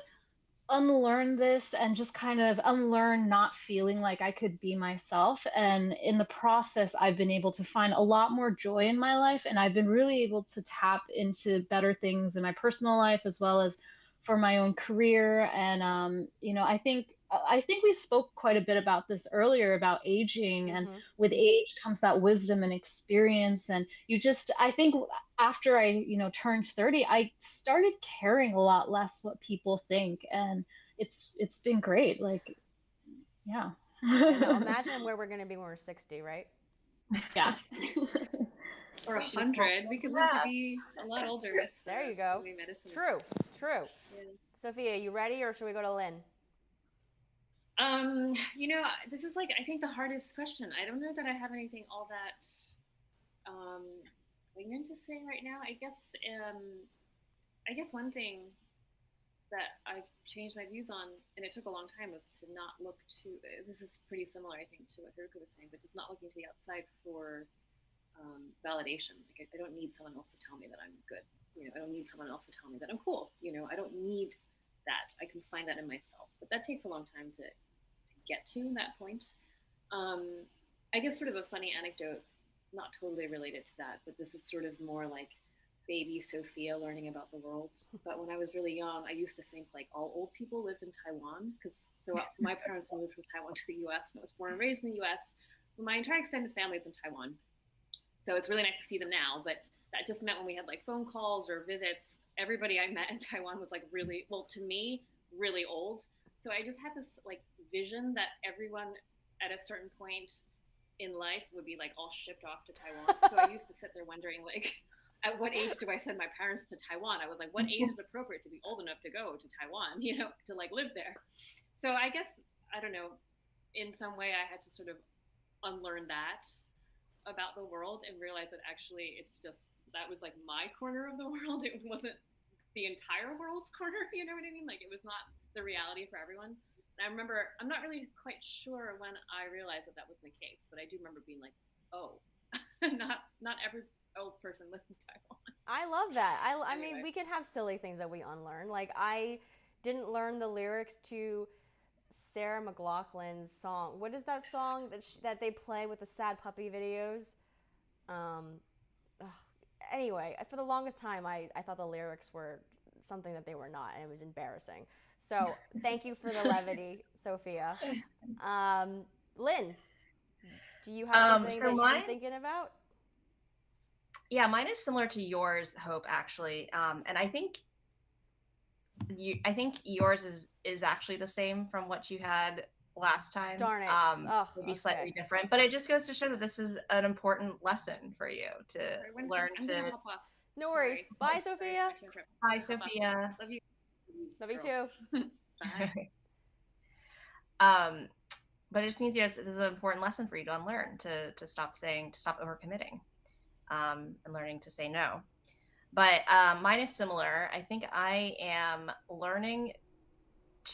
unlearn this and just kind of unlearn not feeling like I could be myself. And in the process, I've been able to find a lot more joy in my life. And I've been really able to tap into better things in my personal life as well as for my own career. And, I think we spoke quite a bit about this earlier about aging, and with age comes that wisdom and experience. And I think after I, turned 30, I started caring a lot less what people think, and it's been great. Like, yeah. I know. Imagine where we're going to be when we're 60, right? Yeah. Or 100. We could live to be a lot older with there you go. the way medicine. True. Yeah. Sophia, you ready, or should we go to Lynn? This is I think the hardest question. I don't know that I have anything all that poignant to say right now. I guess one thing that I've changed my views on, and it took a long time, was to not look to. This is pretty similar, I think, to what Haruka was saying, but just not looking to the outside for validation. I don't need someone else to tell me that I'm good. I don't need someone else to tell me that I'm cool. I don't need that. I can find that in myself, but that takes a long time to get to that point. I guess sort of a funny anecdote, not totally related to that, but this is sort of more like baby Sophia learning about the world. But when I was really young, I used to think all old people lived in Taiwan, so my parents moved from Taiwan to the U.S. and I was born and raised in the U.S. My entire extended family is in Taiwan, so it's really nice to see them now. But that just meant when we had phone calls or visits, everybody I met in Taiwan was really, well, to me, really old. So I just had this vision that everyone at a certain point in life would be all shipped off to Taiwan. So I used to sit there wondering at what age do I send my parents to Taiwan? I was what age is appropriate to be old enough to go to Taiwan, to live there. So I guess, I don't know, in some way I had to sort of unlearn that about the world and realize that actually it's just, that was my corner of the world. It wasn't the entire world's corner, you know what I mean? It was not the reality for everyone. And I remember, I'm not really quite sure when I realized that was the case, but I do remember being oh, not every old person lives in Taiwan. I love that. I mean, Anyway. we can have silly things that we unlearn. Like, I didn't learn the lyrics to Sarah McLachlan's song. What is that song that they play with the sad puppy videos? Um, ugh. Anyway, for the longest time, I thought the lyrics were something that they were not, and it was embarrassing. So thank you for the levity, Sophia. Um, Lynn, do you have something So that you've been mine, thinking about? yeah, mine is similar to yours, Hope, actually. And I think yours is actually the same from what you had last time. Darn it. Oh, Maybe okay. slightly different, but it just goes to show that this is an important lesson for you to Sorry, learn I'm gonna to. hop off. No Sorry. worries. Bye, Sorry, Sophia. I can't trip. Hi, Hop off. Sophia. Love you. Love you Girl. too. Bye. um, but it just means this is an important lesson for you to unlearn to stop overcommitting, and learning to say no. But mine is similar. I think I am learning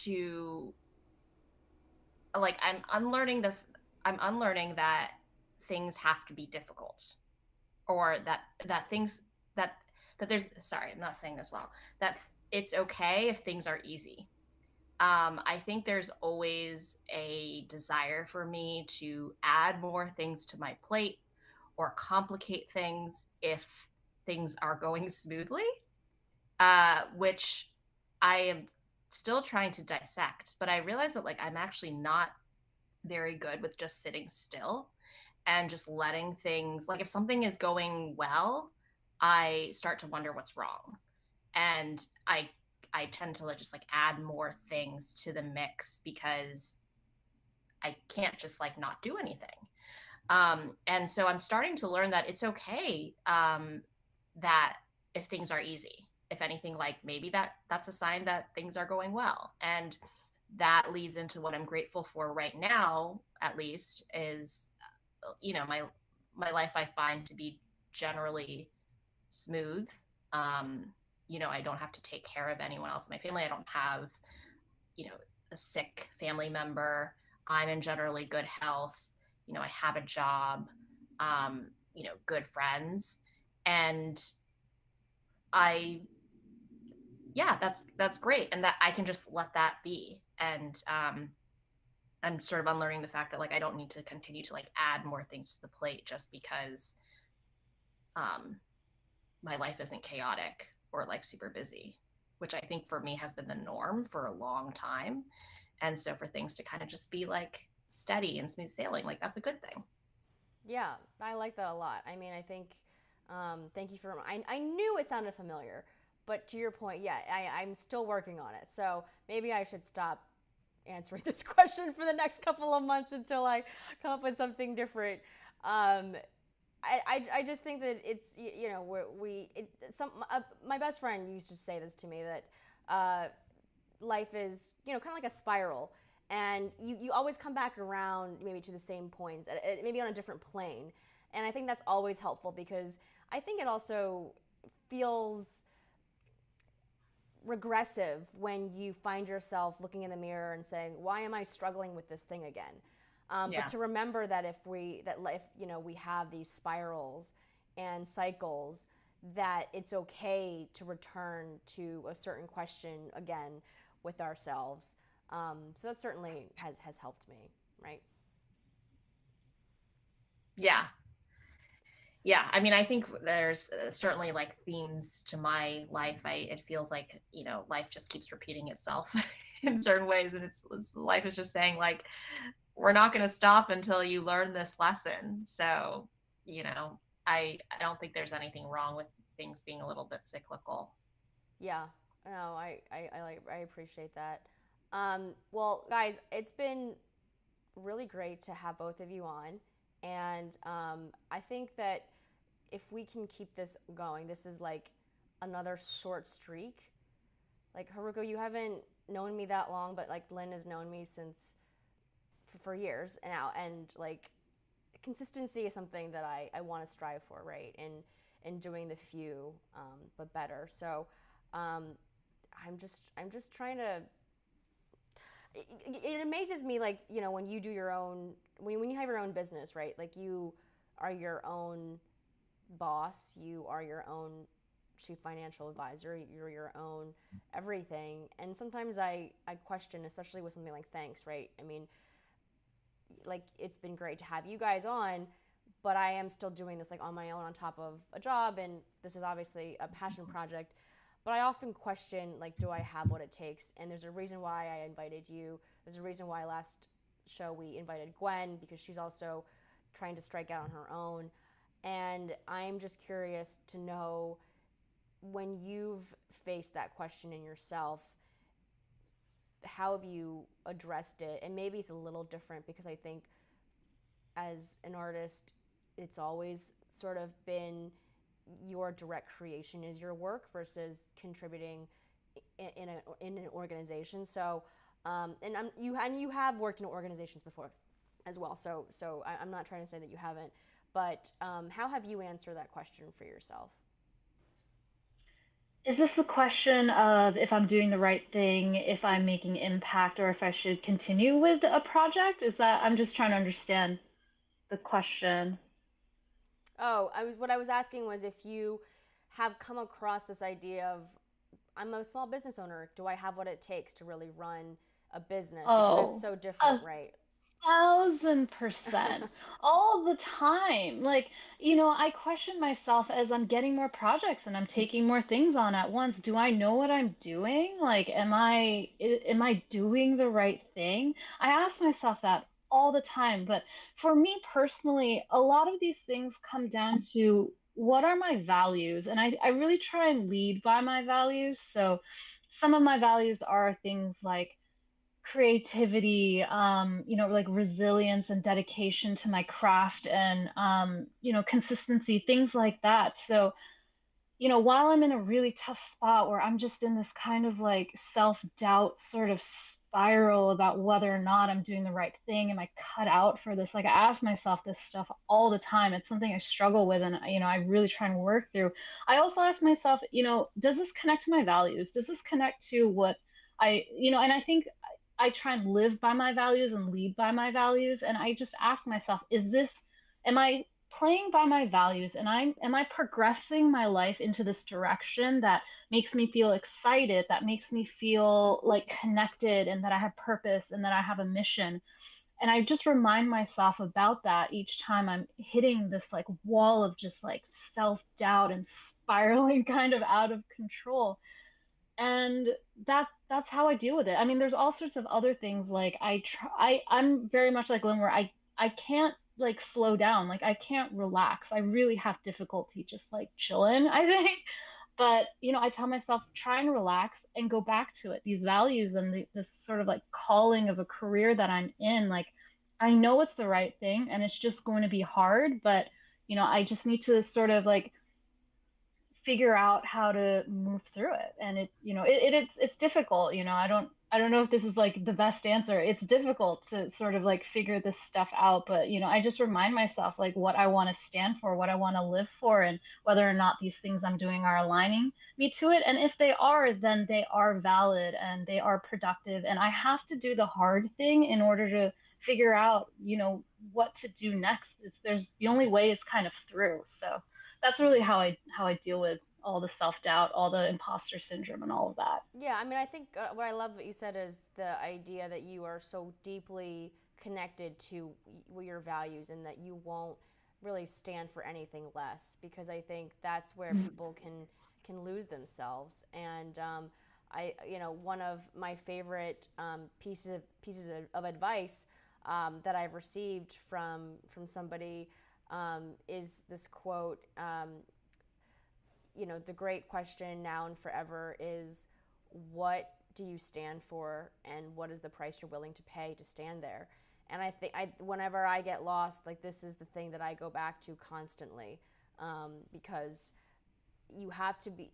to like I'm unlearning that things have to be difficult, or that things that there's sorry, I'm not saying this well, that it's okay if things are easy. I think there's always a desire for me to add more things to my plate or complicate things if things are going smoothly, which I am still trying to dissect. But I realize that like I'm actually not very good with just sitting still and just letting things, like if something is going well, I start to wonder what's wrong. And I tend to just like add more things to the mix because I can't just like not do anything. And so I'm starting to learn that it's okay, that if things are easy, if anything, like maybe that's a sign that things are going well. And that leads into what I'm grateful for right now, at least, is my life I find to be generally smooth. Um, I don't have to take care of anyone else in my family. I don't have, a sick family member. I'm in generally good health. I have a job, good friends. And I, yeah, that's great. And that I can just let that be. And I'm sort of unlearning the fact that like I don't need to continue to like add more things to the plate just because um, my life isn't chaotic or like super busy, which I think for me has been the norm for a long time. And so for things to kind of just be like steady and smooth sailing, like that's a good thing. Yeah, I like that a lot. I mean, I think, thank you for, I knew it sounded familiar, but to your point, yeah, I'm still working on it. So maybe I should stop answering this question for the next couple of months until I come up with something different. I just think that it's, my best friend used to say this to me that life is, kind of like a spiral. And you always come back around maybe to the same points, maybe on a different plane. And I think that's always helpful because I think it also feels regressive when you find yourself looking in the mirror and saying, "Why am I struggling with this thing again?" But to remember that if we have these spirals and cycles, that it's okay to return to a certain question again with ourselves. So that certainly has helped me, right? Yeah. Yeah, I mean, I think there's certainly like themes to my life. It feels like life just keeps repeating itself in certain ways, and life is just saying like, we're not going to stop until you learn this lesson. So, I don't think there's anything wrong with things being a little bit cyclical. Yeah, no, I appreciate that. Well, guys, it's been really great to have both of you on, and I think that if we can keep this going, this is like another short streak. Like Haruko, you haven't known me that long, but like Lynn has known me since for years now, and like consistency is something that I want to strive for, right? In doing the few, but better. So um, I'm just trying to. It amazes me, like when you do your own, when you have your own business, right? Like you are your own boss, you are your own chief financial advisor. You're your own everything. And sometimes I question, especially with something like Thanks, right? I mean, like, it's been great to have you guys on, but I am still doing this like on my own on top of a job, and this is obviously a passion project. But I often question, like, do I have what it takes? And there's a reason why I invited you. There's a reason why last show we invited Gwen, because she's also trying to strike out on her own. And I'm just curious to know, when you've faced that question in yourself, how have you addressed it? And maybe it's a little different, because I think as an artist, it's always sort of been your direct creation is your work versus contributing in an organization. So, you have worked in organizations before as well. So I'm not trying to say that you haven't, but how have you answered that question for yourself? Is this the question of if I'm doing the right thing, if I'm making impact, or if I should continue with a project? Is that, I'm just trying to understand the question. Oh, what I was asking was if you have come across this idea of, I'm a small business owner. Do I have what it takes to really run a business? Because that's Oh, so a different, right? 1000%. All the time. Like, I question myself as I'm getting more projects and I'm taking more things on at once. Do I know what I'm doing? Like, am I doing the right thing? I ask myself that all the time. But for me personally, a lot of these things come down to what are my values? And I really try and lead by my values. So some of my values are things like creativity, like resilience and dedication to my craft, and consistency, things like that. So, while I'm in a really tough spot where I'm just in this kind of like self-doubt sort of spiral about whether or not I'm doing the right thing, am I cut out for this? Like, I ask myself this stuff all the time. It's something I struggle with, and I really try and work through. I also ask myself, does this connect to my values? Does this connect to what and I think I try and live by my values and lead by my values. And I just ask myself, am I playing by my values, and am I progressing my life into this direction that makes me feel excited, that makes me feel like connected, and that I have purpose and that I have a mission? And I just remind myself about that each time I'm hitting this like wall of just like self-doubt and spiraling kind of out of control. And that's how I deal with it. I mean, there's all sorts of other things. Like, I'm very much like Lynn, where I can't like slow down. Like, I can't relax. I really have difficulty just like chilling, I think. But I tell myself, try and relax and go back to it. These values and this sort of like calling of a career that I'm in, like, I know it's the right thing, and it's just going to be hard, but I just need to sort of like figure out how to move through it. And it's difficult. I don't know if this is like the best answer. It's difficult to sort of like figure this stuff out, but I just remind myself like what I want to stand for, what I want to live for, and whether or not these things I'm doing are aligning me to it. And if they are, then they are valid and they are productive, and I have to do the hard thing in order to figure out what to do next. There's the only way is kind of through. So that's really how I deal with all the self-doubt, all the imposter syndrome, and all of that. Yeah, I mean, I think what I love what you said is the idea that you are so deeply connected to your values, and that you won't really stand for anything less, because I think that's where people can lose themselves. And one of my favorite pieces of advice that I've received from somebody is this quote. The great question now and forever is, what do you stand for, and what is the price you're willing to pay to stand there? And I think whenever I get lost, like, this is the thing that I go back to constantly, because you have to be.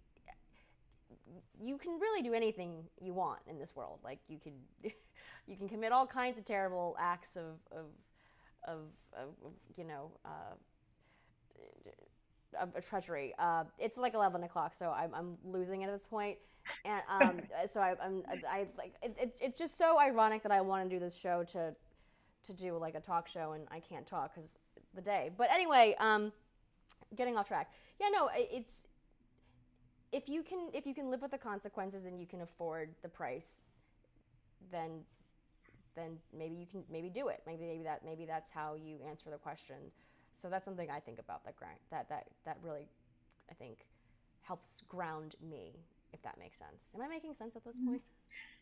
You can really do anything you want in this world. Like, you can commit all kinds of terrible acts of a treachery. It's like 11 o'clock, so I'm losing it at this point. And so I like it's just so ironic that I want to do this show to do like a talk show, and I can't talk because the day. But anyway, getting off track. Yeah, no, if you can live with the consequences and you can afford the price, then maybe you can do it. Maybe that's how you answer the question. So that's something I think about that really, I think, helps ground me, if that makes sense. Am I making sense at this point?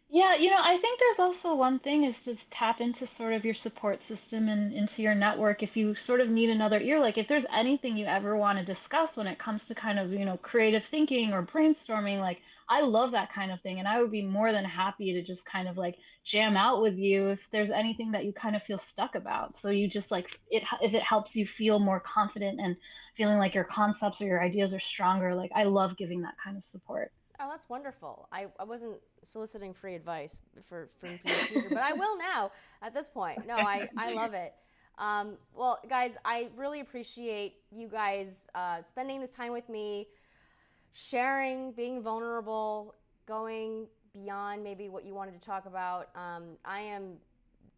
Yeah, I think there's also one thing is just tap into sort of your support system and into your network if you sort of need another ear. Like if there's anything you ever want to discuss when it comes to kind of, creative thinking or brainstorming, like I love that kind of thing and I would be more than happy to just kind of like jam out with you if there's anything that you kind of feel stuck about. So you just like it if it helps you feel more confident and feeling like your concepts or your ideas are stronger, like I love giving that kind of support. Oh, that's wonderful. I wasn't soliciting free advice for the future, but I will now at this point. No, I love it. Well, guys, I really appreciate you guys spending this time with me, sharing, being vulnerable, going beyond maybe what you wanted to talk about. I am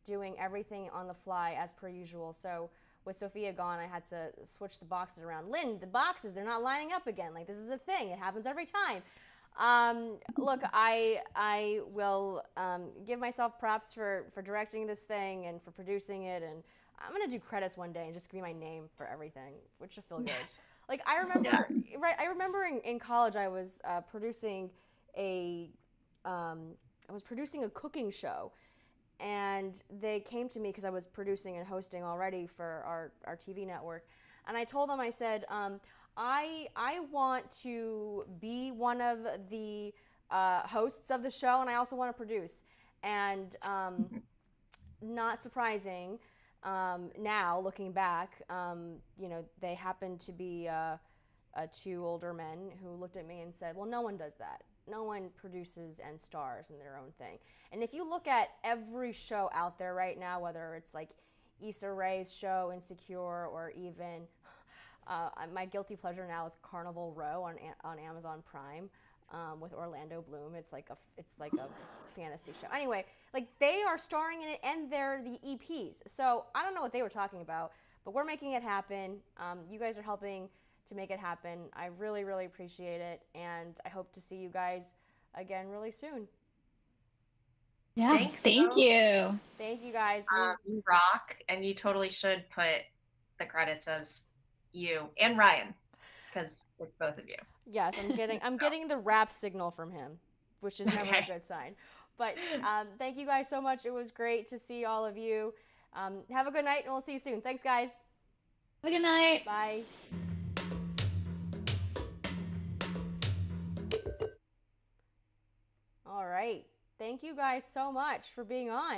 doing everything on the fly as per usual. So with Sophia gone, I had to switch the boxes around. Lynn, the boxes, they're not lining up again. Like, this is a thing. It happens every time. Look, I will give myself props for directing this thing and for producing it, and I'm gonna do credits one day and just give me my name for everything, which will feel good. Like I remember, right? I remember in college I was producing a cooking show, and they came to me because I was producing and hosting already for our TV network, and I told them, I said, I want to be one of the hosts of the show, and I also want to produce. And not surprising, now looking back, they happened to be two older men who looked at me and said, well, no one does that. No one produces and stars in their own thing. And if you look at every show out there right now, whether it's like Issa Rae's show, Insecure, or even my guilty pleasure now is Carnival Row on Amazon Prime with Orlando Bloom. It's like a fantasy show. Anyway, like they are starring in it and they're the EPs. So I don't know what they were talking about, but we're making it happen. You guys are helping to make it happen. I really, really appreciate it, and I hope to see you guys again really soon. Yeah, Thanks, thank you. Thank you guys. You rock, and you totally should put the credits as you and Ryan, because it's both of you. Yes, I'm getting the rap signal from him, which is never a good sign. But thank you guys so much. It was great to see all of you. Have a good night, and we'll see you soon. Thanks, guys. Have a good night. Bye. All right. Thank you guys so much for being on.